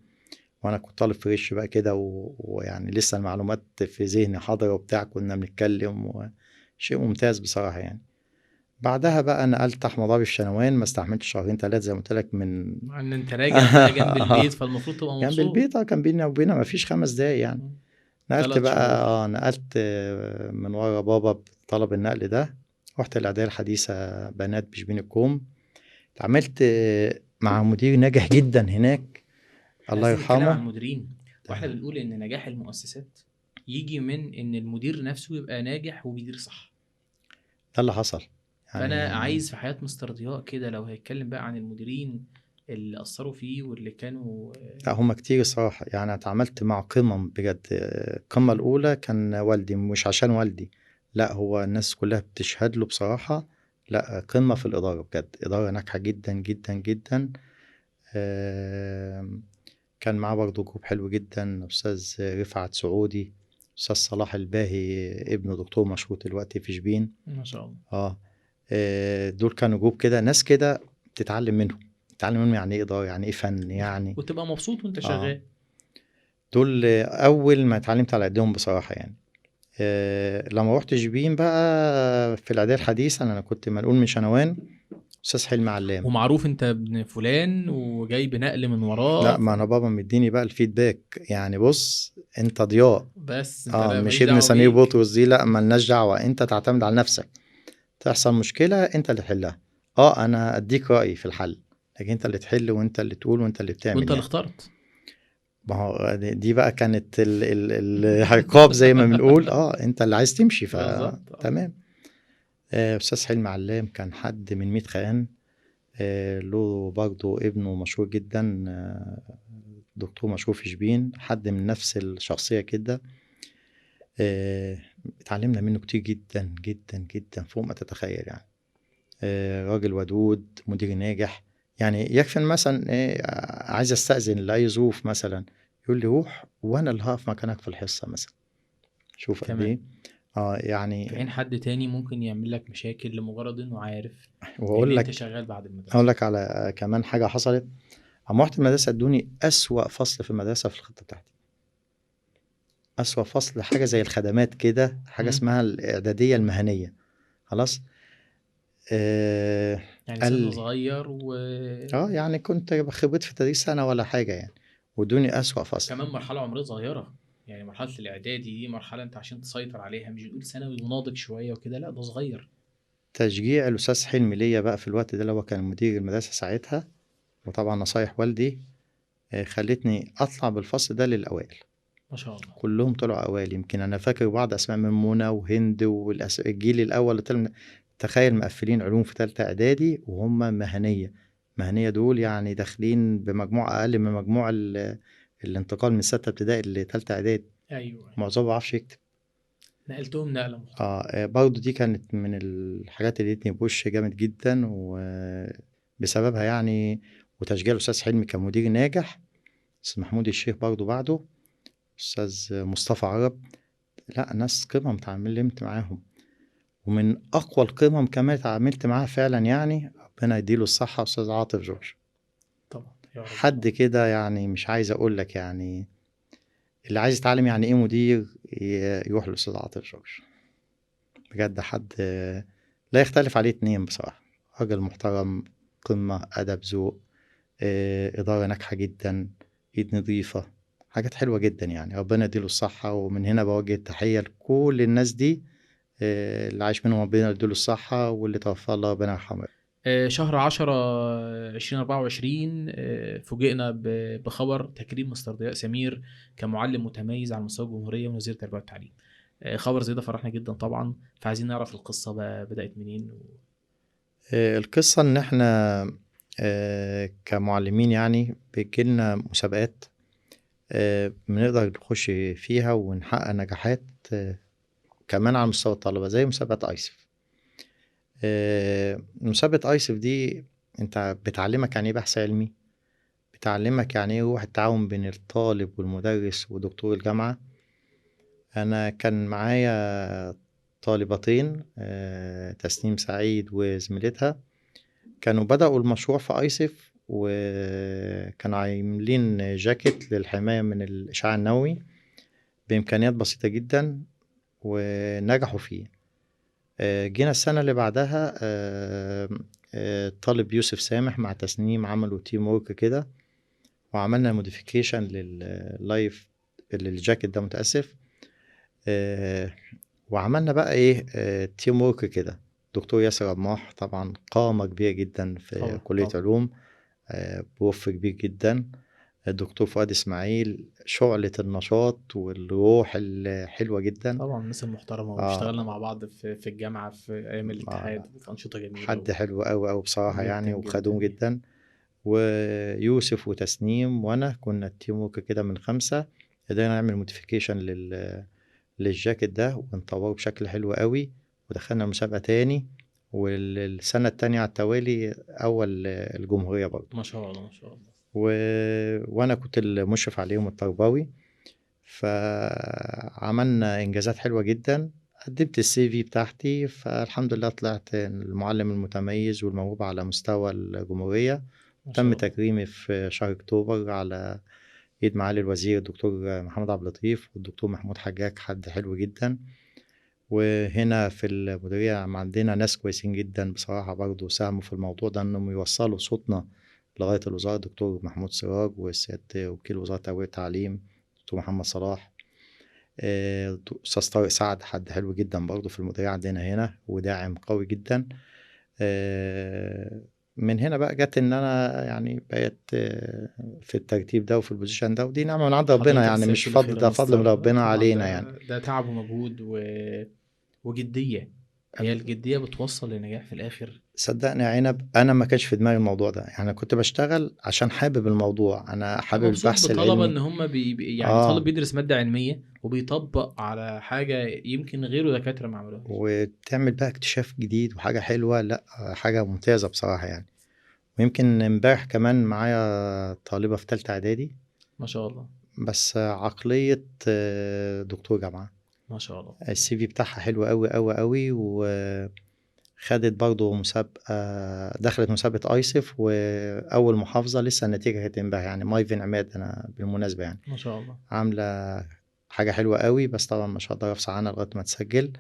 وانا كنت طالب فريش بقى كده ويعني لسه المعلومات في ذهني حاضره وبتاع. كنا بنتكلم شيء ممتاز بصراحه يعني. بعدها بقى نقلت احمد ابي في شنوان، ما استحملتش شهرين ثلاثه زي ما قلت لك من مع ان انت راجع بقى جنب البيت فالمفروض تبقى جنب مبسوط. البيت. كان بيننا وبينها ما فيش 5 دقايق يعني. نقلت 3 بقى شهور. نقلت من ورا بابا بطلب النقل ده. رحت الاعداديه الحديثه بنات بشبين الكوم. اتعاملت مع مدير ناجح جدا هناك، الله عايزين نتكلم عن يرحمه. المديرين، واحنا بنقول ان نجاح المؤسسات يجي من ان المدير نفسه يبقى ناجح وبيدير صح. ده اللي حصل يعني. فانا عايز في حياة مستر ضياء كده لو هيتكلم بقى عن المديرين اللي اثروا فيه واللي كانوا لا هما كتير الصراحة يعني. اتعاملت مع قمم بجد. القمة الأولى كان والدي، مش عشان والدي، لا هو الناس كلها بتشهد له بصراحة. لا قمة في الإدارة بجد، إدارة ناجحة جدا جدا جدا. كان معاه برضه جروب حلو جدا، أستاذ رفعت سعودي، أستاذ صلاح الباهي ابنه دكتور مشهور دلوقتي في شبين. ما شاء الله. دول كانوا جروب كده، ناس كده بتتعلم منهم. تتعلم منهم يعني ايه إدارة، يعني ايه فن يعني. وتبقى مبسوط وانت شغال. دول أول ما اتعلمت على ايديهم بصراحة يعني. لما رحت شبين بقى في الإعدادية الحديثة، أنا كنت منقول من شنوان. أستاذ حلمي علام. ومعروف انت ابن فلان وجاي بنقل من وراه. لا ما أنا بابا مديني بقى الفيدباك يعني. بص أنت ضياء، بس انت لا مش ماليش ابن دعوة سمير بيك. بطرس دي، لا ملناش دعوة. أنت تعتمد على نفسك، تحصل مشكلة أنت اللي تحلها. أنا أديك رأيي في الحل، لكن أنت اللي تحل وأنت اللي تقول وأنت اللي بتعمل وانت اللي يعني. اخترت. ما هو دي بقى كانت العقاب زي ما بنقول. انت اللي عايز تمشي بالظبط. تمام. استاذ حلمي علام كان حد من 100 خان. له برضه ابنه مشهور جدا، دكتور مشهور في شبين، حد من نفس الشخصية كده. اتعلمنا منه كتير جدا جدا جدا فوق ما تتخيل يعني. راجل ودود، مدير ناجح يعني. يكفي مثلا عايز استأذن لأي ظروف مثلا، يقول لي روح وانا اللي هقف مكانك في الحصة مثلا. شوف قد كمان. ايه. في يعني حين حد تاني ممكن يعمل لك مشاكل لمجرد انه عارف واقول ان انت لك شغال بعد المدرسه. اقول لك على كمان حاجه حصلت. اما رحت المدرسه ادوني اسوأ فصل في المدرسه في الخطه بتاعتي. اسوأ فصل حاجه زي الخدمات كده، حاجه مم. اسمها الاعداديه المهنيه. خلاص. يعني قال سن لي صغير يعني كنت خبرت في التدريس سنه ولا حاجه يعني، وادوني اسوأ فصل. كمان مرحله عمريه صغيره. يعني مرحله الاعدادي دي مرحله انت عشان تسيطر عليها، مش بنقول ثانوي وناضج شويه وكده، لا ده صغير. تشجيع الاستاذ حلمي ليا بقى في الوقت ده، اللي هو كان مدير المدرسه ساعتها، وطبعا نصايح والدي خلتني اطلع بالفصل ده للاوائل. ما شاء الله. كلهم طلعوا اوائل. يمكن انا فاكر بعض اسماء من منى وهند والجيل الاول اللي طلع. تخيل مقفلين علوم في ثالثه اعدادي وهم مهنيه دول يعني داخلين بمجموع اقل من مجموع الانتقال من سته ابتدائي لثالثه اعدادي. ايوه معظمهم ما بيعرفش يكتب. نقلتهم نقله محترمه. برضه دي كانت من الحاجات اللي ادتني بوش جامد جدا، وبسببها يعني وتشجيع الاستاذ حلمي كمدير ناجح. استاذ محمود الشيخ برضه بعده، استاذ مصطفى عرب، لا ناس قمم اتعاملت معاهم. ومن اقوى القمم كمان اتعاملت معاها فعلا يعني، ربنا يديله الصحه، استاذ عاطف جورج. طبعا يا رب. حد كده يعني مش عايز اقول لك يعني، اللي عايز يتعلم يعني ايه مدير يروح للاستاذ عاطف جورج. بجد حد لا يختلف عليه اتنين بصراحه. راجل محترم، قمه ادب، ذوق، اداره ناجحه جدا، ايد نظيفه، حاجات حلوه جدا يعني. ربنا يديله الصحه. ومن هنا بوجه التحيه لكل الناس دي، اللي عايش منهم ربنا يديله الصحة، واللي توفى الله ربنا يرحمه. شهر 10 2024 فوجئنا بخبر تكريم مستر ضياء سمير كمعلم متميز على مستوى الجمهورية من وزير التربية والتعليم. خبر زي ده فرحنا جدا طبعا، فعايزين نعرف القصة بقى بدأت منين القصة إن إحنا كمعلمين يعني بيجيلنا مسابقات بنقدر نخش فيها ونحقق نجاحات كمان على مستوى الطلبة، زي مسابقة أيسف. مسابقة أيسف دي أنت بتعلمك يعني إيه بحث علمي، بتعلمك يعني إيه روح التعاون بين الطالب والمدرس ودكتور الجامعة. أنا كان معايا طالبتين تسنيم سعيد وزميلتها، كانوا بدأوا المشروع في أيسف، وكانوا عاملين جاكيت للحماية من الإشعاع النووي بإمكانيات بسيطة جدا، ونجحوا فيه. جينا السنة اللي بعدها طالب يوسف سامح مع تسنيم عملوا تيم وورك كده، وعملنا موديفيكيشن لللايف للجاكيت ده، متأسف. وعملنا بقى ايه تيم وورك كده. دكتور ياسر رماح طبعا قامة كبيرة جدا في طبعا كلية علوم، بوف كبير جدا. الدكتور فؤاد اسماعيل شعلة النشاط والروح الحلوة جدا. طبعا الناس المحترمة، واشتغلنا مع بعض في الجامعة في أيام الاتحاد في أنشطة جميلة حد حلو أوي بصراحة يعني، جدا وخدوم جدا. جدا. ويوسف وتسنيم وأنا كنا التيم وورك كده من 5، قدرنا نعمل موديفيكيشن للجاكيت ده ونطوره بشكل حلو قوي، ودخلنا مسابقة تاني، والسنة التانية على التوالي أول الجمهورية برضه. ما شاء الله ما شاء الله. وأنا كنت المشرف عليهم التربوي، فعملنا إنجازات حلوة جدا. قدمت السي في بتاعتي، فالحمد لله طلعت المعلم المتميز والموهوب على مستوى الجمهورية. تم تكريمي في شهر أكتوبر على ايد معالي الوزير الدكتور محمد عبد اللطيف والدكتور محمود حجاج، حد حلو جدا. وهنا في المديرية عندنا ناس كويسين جدا بصراحة برضو ساهموا في الموضوع ده، انهم يوصلوا صوتنا لغاية الوزارة. الدكتور محمود سراج وسيادة وكيل وزارة التربية والتعليم دكتور محمد صلاح، أستاذ طارق سعد، حد حلو جدا برضو في المديرية عندنا هنا وداعم قوي جدا. من هنا بقى جت ان انا يعني بقيت في الترتيب ده وفي البوزيشن ده، ودي نعمه من عند ربنا يعني، مش فضل، ده فضل من ربنا علينا يعني. ده تعب ومجهود وجدية. هي الجدية بتوصل لنجاح في الآخر. صدقني يا عنب، انا ما كانش في دماغي الموضوع ده يعني، كنت بشتغل عشان حابب الموضوع، انا حابب البحث بطلبة العلمي. ان هم يعني طالب بيدرس مادة علمية وبيطبق على حاجة يمكن غيره دكاترة ما عملوهاش، وتعمل بقى اكتشاف جديد وحاجة حلوة، لا حاجة ممتازة بصراحة يعني. ويمكن امبارح كمان معايا طالبة في تالتة اعدادي، ما شاء الله. بس عقلية دكتور جامعة. ما شاء الله. الCV بتاعها حلو أوي، وخدت برضه مسابقة، دخلت مسابقة أيسف، وأول محافظة لسه النتيجة كانت امبارح يعني مايفن عماد أنا بالمناسبة يعني ما شاء الله. عاملة حاجة حلوة أوي، بس طبعا مش هقدر أفصح عنها لغاية ما تسجل،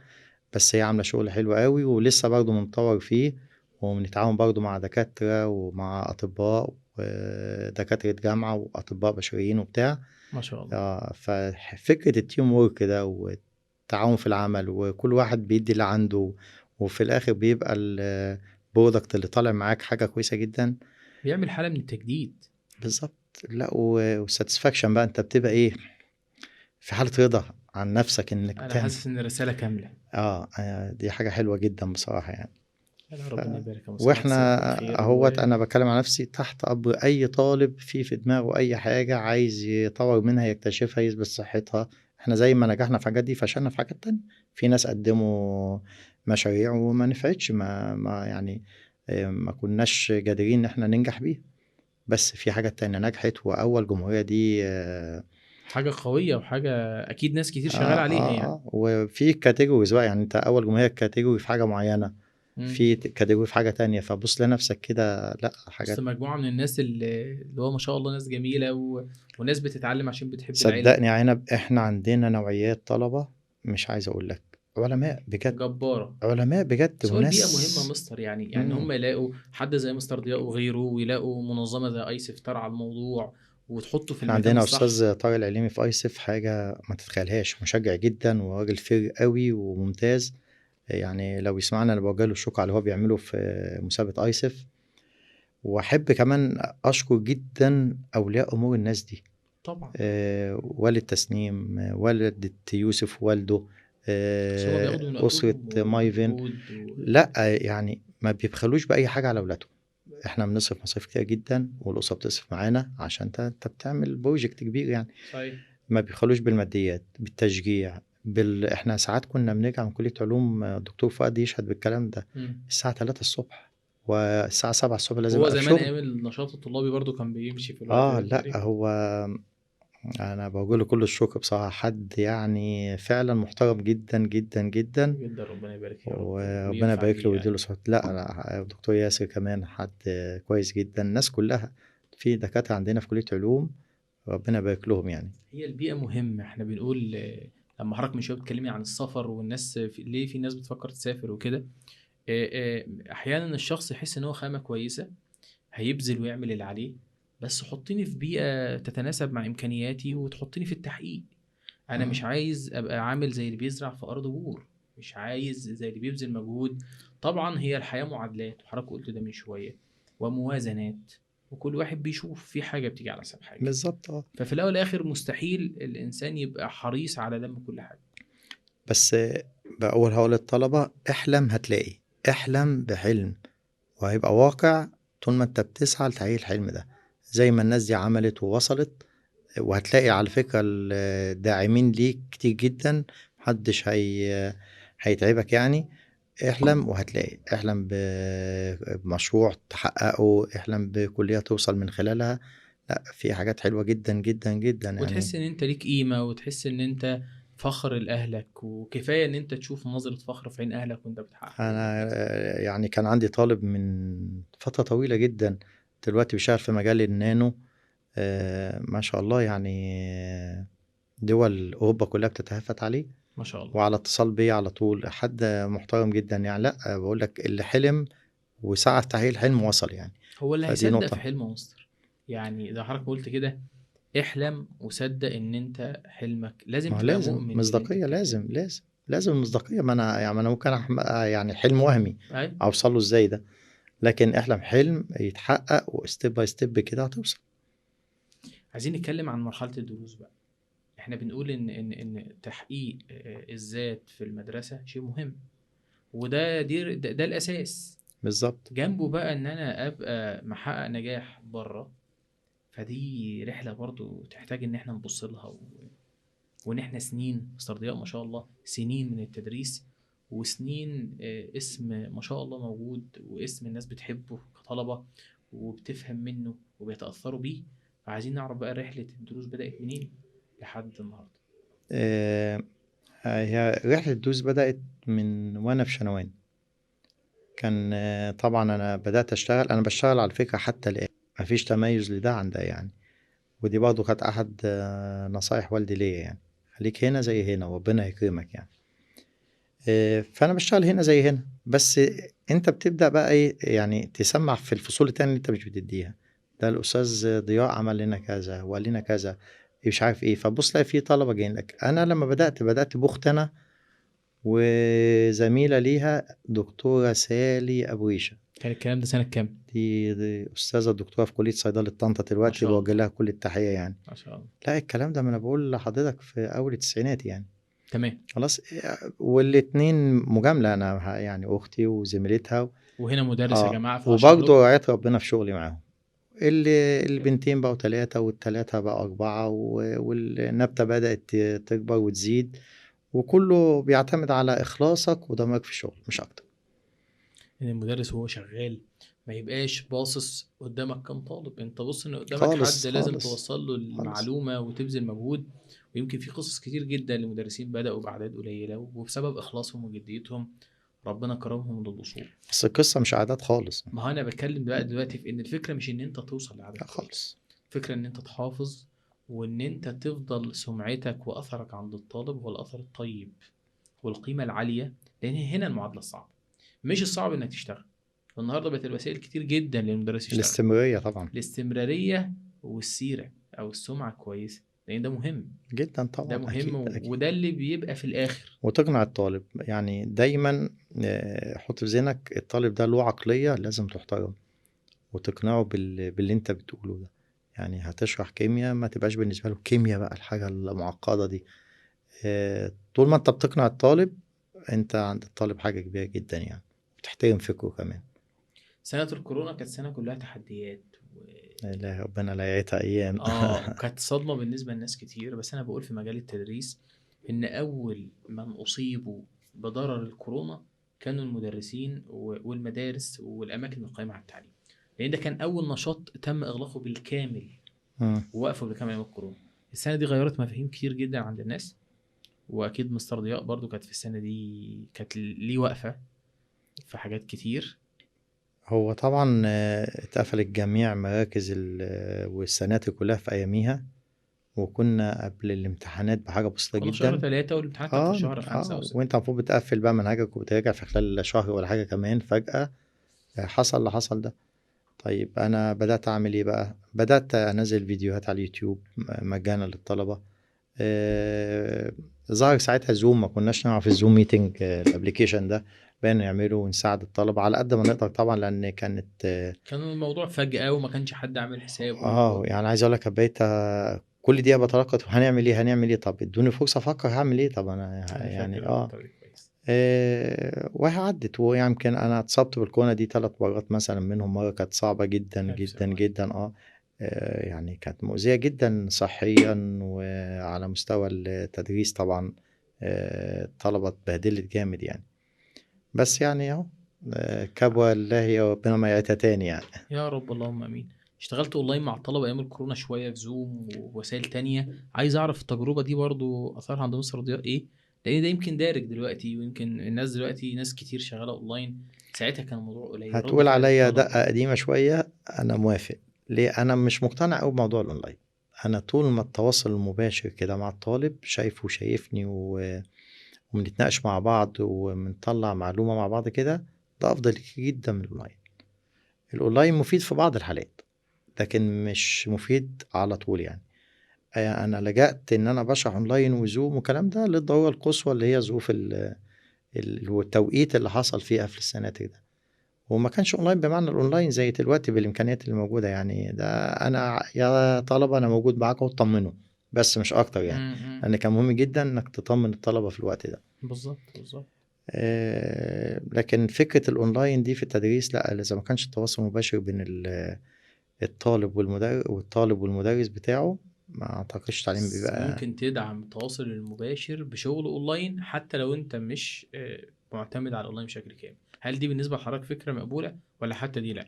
بس هي عاملة شغل حلو أوي ولسه برضه بنطور فيه، وبنتعاون برضه مع دكاترة ومع أطباء ودكاترة جامعة وأطباء بشريين وبتاع. ما شاء الله. ففكرة التيم وورك ده والتعاون في العمل وكل واحد بيدي اللي عنده، وفي الآخر بيبقى البرودكت اللي طالع معاك حاجة كويسة جدا. بيعمل حالة من التجديد. بالظبط. لا وساتسفاكشن بقى، انت بتبقى ايه في حالة رضا عن نفسك انك انا بتعمل. حاسس ان الرسالة كاملة. دي حاجة حلوة جدا بصراحة يعني. لا، ربنا يبارك يا مصطفى، واحنا تسيبكم بخير اهوت انا بتكلم على نفسي تحت امر اي طالب في دماغه اي حاجة عايز يطور منها يكتشفها يثبت صحتها. احنا زي ما نجحنا في حاجات دي فشلنا في حاجات تانية. في ناس قدموا مشاريع وما نفعتش، ما يعني ما كناش قادرين ان احنا ننجح بيها، بس في حاجات تانية نجحت. واول جمهورية دي حاجة قوية وحاجة اكيد ناس كتير شغال عليها يعني. وفي كاتيجوريز بقى، يعني انت اول جمهورية كاتيجوري في حاجة معينة، في كاتيجوري في حاجة تانية، فبص لنفسك كده لا وسط حاجات. مجموعة من الناس اللي هو ما شاء الله ناس جميلة وناس بتتعلم عشان بتحب العلم. صدقني يا عنب احنا عندنا نوعيات طلبة مش عايز اقول لك، علماء بجد، جبارة. علماء بجد بس هو البيئة مهمة وناس. مستر، يعني هم يلاقوا حد زي مستر ضياء وغيره، ويلاقوا منظمة زي ايسف ترعى الموضوع وتحطه في احنا المكان عندنا الصح. استاذ طارق العليمي في ايسف حاجة ما تتخيلهاش، مشجع جدا وراجل فير قوي وممتاز. يعني لو يسمعنا انا بوجه له الشكر على اللي هو بيعمله في مسابقة ايسف. واحب كمان اشكر جدا اولياء امور الناس دي، طبعا. والد تسنيم، والدة يوسف والده، بس هما بياخدوا من أسرة وقتهم مايفن. ومجهود لا يعني ما بيبخلوش بأي حاجة على أولادهم. احنا بنصرف مصاريف كتير جدا والأسرة بتصرف معانا عشان انت بتعمل بروجكت كبير يعني. صحيح. ما بيبخلوش بالماديات، بالتشجيع، احنا ساعات كنا بنرجع من كلية علوم، دكتور فؤاد يشهد بالكلام ده، الساعة 3 الصبح والساعة 7 الصبح لازم هو أبقى في زمان شغل. ايام النشاط الطلابي برضو كان بيمشي في الوقت ده لا تقريبا. هو انا بقول له كل الشكر بصراحه، حد يعني فعلا محترم جدا جدا جدا، جدا. ربنا يبارك يا رب وربنا وينفع يبارك بيه له يعني. ويديله صحة. لا دكتور ياسر كمان حد كويس جدا، الناس كلها في دكاتره عندنا في كليه علوم ربنا يبارك لهم يعني. هي البيئة مهمة. احنا بنقول لما حضرتك من شوية بتكلمي عن السفر والناس ليه في ناس بتفكر تسافر وكده، احيانا الشخص يحس ان هو خامة كويسة هيبذل ويعمل اللي عليه، بس حطيني في بيئة تتناسب مع امكانياتي وتحطني في التحقيق. انا مش عايز ابقى عامل زي اللي بيزرع في ارض بور، مش عايز زي اللي بيبذل مجهود. طبعا هي الحياة معادلات، وحضرتك قلت ده من شوية، وموازنات، وكل واحد بيشوف في حاجة بتيجي على حساب حاجة. بالظبط. ففي الاول والاخر مستحيل الانسان يبقى حريص على دم كل حاجة. بس بقول هقول للطلبه احلم هتلاقي، احلم بحلم وهيبقى واقع طول ما انت بتسعى لتحقيق الحلم ده، زي ما الناس دي عملت ووصلت. وهتلاقي على فكرة الداعمين ليك كتير جدا، محدش هيتعبك يعني. احلم وهتلاقي، احلم بمشروع تحققه، احلم بكلية توصل من خلالها. لا في حاجات حلوة جدا جدا جدا يعني. وتحس ان انت ليك قيمة، وتحس ان انت فخر لأهلك، وكفاية ان انت تشوف نظرة فخر في عين اهلك وانت بتحقق انا الإنجاز. يعني كان عندي طالب من فترة طويلة جدا دلوقتي بيشتغل في مجال النانو، ما شاء الله يعني، دول أوروبا كلها بتتهافت عليه ما شاء الله. وعلى اتصال بيه على طول، حد محترم جدا يعني. لا بقول لك اللي حلم وسعى في تحقيق الحلم وصل يعني. هو اللي فدي هيصدق في نقطة. حلمه مصر، يعني زي حضرتك قلت كده، احلم وصدق ان انت حلمك لازم ما هو تبقى لازم مؤمن باللي انت مصداقية، بتحلمه. لازم المصداقية. ما أنا يعني أنا ممكن يعني حلم وهمي ايوه. أوصل له إزاي ده، لكن احلم حلم يتحقق وستيب باي ستيب كده هتوصل. عايزين نتكلم عن مرحلة الدروس بقى. احنا بنقول ان تحقيق الذات في المدرسة شيء مهم، ده الاساس. بالظبط. جنبه بقى ان انا ابقى محقق نجاح بره، فدي رحلة برضو تحتاج ان احنا نبص لها وان احنا سنين مستر ضياء ما شاء الله، سنين من التدريس، وسنين اسم ما شاء الله موجود، واسم الناس بتحبه كطلبة وبتفهم منه وبيتأثروا بيه. فعايزين نعرف بقى رحلة الدروس بدأت منين لحد النهاردة. آه هي رحلة الدروس بدأت من وأنا في شنوان. كان طبعا أنا بدأت أشتغل، أنا بشتغل على فكرة حتى الآن، مفيش تميز لده عن ده يعني. ودي برضه كانت أحد نصايح والدي ليا يعني، خليك هنا زي هنا وربنا هيكرمك يعني. فأنا بشتغل هنا زي هنا، بس أنت بتبدأ بقى إيه يعني تسمع في الفصول التانية اللي أنت مش بتديها. ده الأستاذ ضياء عمل لنا كذا وقال لنا كذا، مش عارف إيه، فبص تلاقي في طلبة جايين لك. أنا لما بدأت بأخت أنا وزميلة ليها دكتورة سالي أبو ريشة. كان الكلام ده سنة كام؟ دي أستاذة دكتورة في كلية صيدلة طنطا ما دلوقتي، شاء بوجه الله. لها كل التحية يعني. ما شاء الله. لا الكلام ده ما أنا بقول لحضرتك في أول التسعينات يعني. تمام. خلاص. والاتنين مجاملة، أنا يعني أختي وزميلتها. وهنا مدرس يا جماعة في وبرضه رعاية ربنا في شغلي معاهم. البنتين بقوا 3 والتلاتة بقوا 4 والنبتة بدأت تكبر وتزيد، وكله بيعتمد على إخلاصك ودمك في الشغل مش أكتر. ان المدرس وهو شغال ما يبقاش باصص قدامك كام طالب، انت بص ان قدامك خالص حد لازم خالص توصل له المعلومة وتبذل مجهود. ويمكن في قصص كتير جدا لمدرسين بدأوا بأعداد قليلة وبسبب إخلاصهم وجديتهم ربنا كرمهم للوصول. بس القصة مش عادات خالص. ما هو انا بتكلم بقى دلوقتي في ان الفكرة مش ان انت توصل لعدد لا كويس، خالص. فكرة ان انت تحافظ وان انت تفضل سمعتك واثرك عند الطالب هو الاثر الطيب والقيمة العالية. لان هنا المعادلة الصعبة، مش الصعب انك تشتغل. والنهارده بقت الوسائل كتير جدا للمدرس يشتغل. الاستمرارية طبعا الاستمرارية والسيرة او السمعة كويسة، لان ده مهم. جدا طبعا. ده مهم أكيد. وده اللي بيبقى في الاخر. وتقنع الطالب يعني دايما. حط في ذهنك الطالب ده له عقلية لازم تحترم، وتقنعه باللي انت بتقوله ده. يعني هتشرح كيمياء ما تبقاش بالنسبة له كيمياء بقى الحاجة المعقدة دي. طول ما انت بتقنع الطالب انت عند الطالب حاجة كبيرة جدا يعني، بتحترم فكره كمان. سنة الكورونا كانت سنة كلها تحديات لا ربنا لا يعيتها ايام. وكانت صدمة بالنسبة لناس كتير. بس انا بقول في مجال التدريس ان اول من اصيبوا بضرر الكورونا كانوا المدرسين والمدارس والاماكن القائمة على التعليم، لان ده كان اول نشاط تم اغلاقه بالكامل ووقفه بالكامل ايام الكورونا. السنة دي غيرت مفاهيم كتير جدا عند الناس، واكيد مستر ضياء برضو كانت في السنة دي كانت ليه وقفة في حاجات كتير. هو طبعا اتقفلت جميع مراكز والسناتر كلها في أياميها، وكنا قبل الامتحانات بحاجة بسيطة كنا في شهر جدا. 3 والامتحانات كانت في شهر 5 أو 6. وانت المفروض بتقفل بقى منهجك وبتراجع في خلال شهر ولا حاجة كمان، فجأة حصل اللي حصل ده. طيب أنا بدأت أعمل إيه بقى؟ بدأت أنزل فيديوهات على اليوتيوب مجانا للطلبة. ظهر ساعتها زوم، ما كناش نعرف الزوم ميتنج الابليكيشن ده، بقينا نعمله ونساعد الطلبة على قد ما نقدر طبعا، لأن كانت كان الموضوع فجأة وما كانش حد عامل حسابه. يعني عايز أقول لك بقيت كل دقيقة بتلقط هنعمل إيه، طب ادوني فرصة أفكر هعمل إيه. طب أنا يعني وعدت. ويمكن أنا اتصبت بالكورونا دي 3 مرات مثلا، منهم مرة كانت صعبة جدا جدا جدا. يعني كانت مؤذية جدا صحيا وعلى مستوى التدريس طبعا. الطلبة اتبهدلت جامد يعني. بس يعني اهو كبوة الله ربنا ما يعيتها تاني يعني. يا رب اللهم امين. اشتغلت اونلاين مع الطلبه ايام الكورونا شويه في زوم ووسائل تانية. عايز اعرف التجربه دي برضو اثرها عند مستر ضياء ايه، لان ده يمكن دارج دلوقتي ويمكن الناس دلوقتي ناس كتير شغاله اونلاين. ساعتها كان الموضوع قليل. هتقول عليا دقة قديمة شوية، انا موافق. ليه؟ انا مش مقتنع قوي بموضوع الاونلاين. انا طول ما التواصل المباشر كده مع الطالب شايفه وشايفني وبنتناقش مع بعض وبنطلع معلومة مع بعض كده، ده افضل جدا من الاونلاين. الاونلاين مفيد في بعض الحالات لكن مش مفيد على طول يعني. انا لجأت ان انا بشرح اونلاين وزوم وكلام ده للضرورة القصوى اللي هي ظروف التوقيت اللي حصل فيه قفل السناتر ده. وما كانش اونلاين بمعنى الاونلاين زي دلوقتي بالامكانيات اللي موجودة يعني. ده انا يا طلبة انا موجود معاكم وطمنوا بس مش اكتر يعني. لان كان مهم جدا انك تطمن الطلبة في الوقت ده. بالظبط. لكن فكرة الاونلاين دي في التدريس لا، اذا ما كانش التواصل مباشر بين الطالب والمدرس بتاعه، ما اعتقدش التعليم بيبقى. ممكن تدعم التواصل المباشر بشغل اونلاين حتى لو انت مش معتمد على الاونلاين بشكل كامل. هل دي بالنسبه لحضرتك فكره مقبوله ولا حتى دي لا؟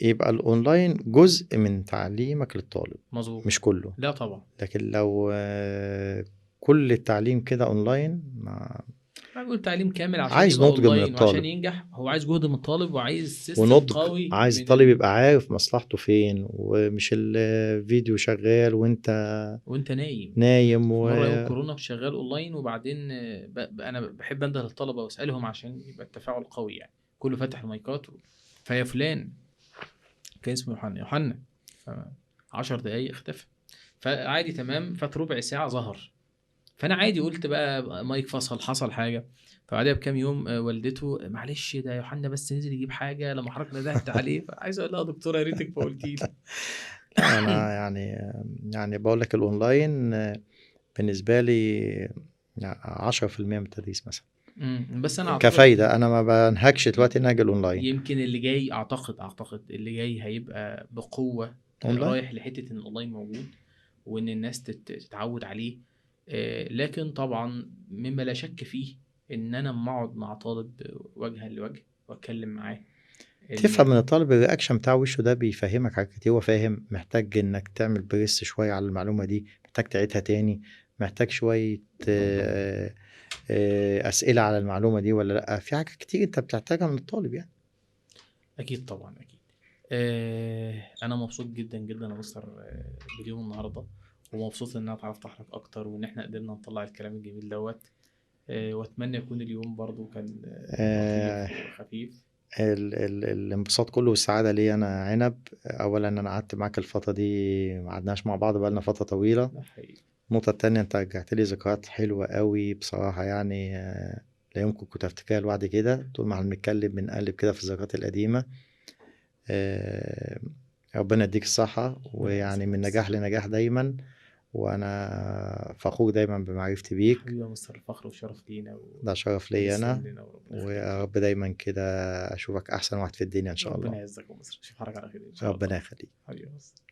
يبقى الاونلاين جزء من تعليمك للطالب. مظبوط. مش كله. لا طبعا. لكن لو كل التعليم كده اونلاين انا بقول تعليم كامل عشان عايز يبقى نضج من اونلاين وعشان الطالب، ينجح. هو عايز جهد من الطالب وعايز سيستم ونضج، قوي عايز من الطالب يبقى عارف مصلحته فين، ومش الفيديو شغال وانت وانت نايم. نايم في مره يوم كورونا شغال اونلاين، وبعدين انا بحب انده للطلبه واسالهم عشان يبقى التفاعل قوي يعني. كله فاتح المايكات فيا فلان كان اسمه يوحنا 10 دقايق اختفى. فعادي تمام، فات ربع ساعه ظهر. فانا عادي قلت بقى مايك فصل، حصل حاجه. فبعدها بكام يوم والدته معلش ده يوحنا بس نزل يجيب حاجه لما حضرتك ندهت عليه. فعايز اقول لها يا دكتوره يا ريتك ما قلتي لي. لا انا يعني بقول لك الاونلاين بالنسبه لي 10% من التدريس مثلا بس انا اعتقد كفايده. انا ما بنهكش دلوقتي نهج الاونلاين. يمكن اللي جاي اعتقد اللي جاي هيبقى بقوه اونلاين رايح لحته ان الاونلاين موجود وان الناس تتعود عليه. لكن طبعا مما لا شك فيه ان انا اما اقعد مع طالب وجها لوجه واتكلم معاه تفهم من الطالب الرياكشن بتاع وشه ده بيفهمك حاجات كتير. هو فاهم محتاج انك تعمل بريس شويه على المعلومه دي، محتاج تعيدها تاني، محتاج شويه اسئله على المعلومه دي ولا لا. في حاجات كتير انت بتحتاجها من الطالب يعني. اكيد طبعا اكيد. انا مبسوط جدا جدا يا مستر باليوم النهارده، ومبسوط ان انا اتعرفت على حضرتك اكتر وان احنا قدرنا نطلع الكلام الجميل دوت. واتمنى يكون اليوم برضو كان لطيف وخفيف. الانبساط كله والسعاده لي انا عنب. اولا انا قعدت معاك الفتره دي، ما قعدناش مع بعض بقالنا فتره طويله. ده حقيقي. النقطه التانية انت رجعت لي ذكريات حلوه قوي بصراحه يعني. لا يمكن كنت افتكرها لوحدي كده. طول ما احنا بنتكلم بنقلب كده في الذكريات القديمه. ربنا يديك الصحة، ويعني من نجاح لنجاح دايما. وأنا فخور دايما بمعرفتي بيك. حبيبي يا مستر، الفخر والشرف لينا ده شرف لي أنا. وربنا يخليك. ويا رب دايما كده أشوفك أحسن واحد في الدنيا إن شاء ربنا الله. يعزك يا مستر، اشوف حضرتك على خير ان شاء الله. ربنا يخليك. حبيبي يا مستر.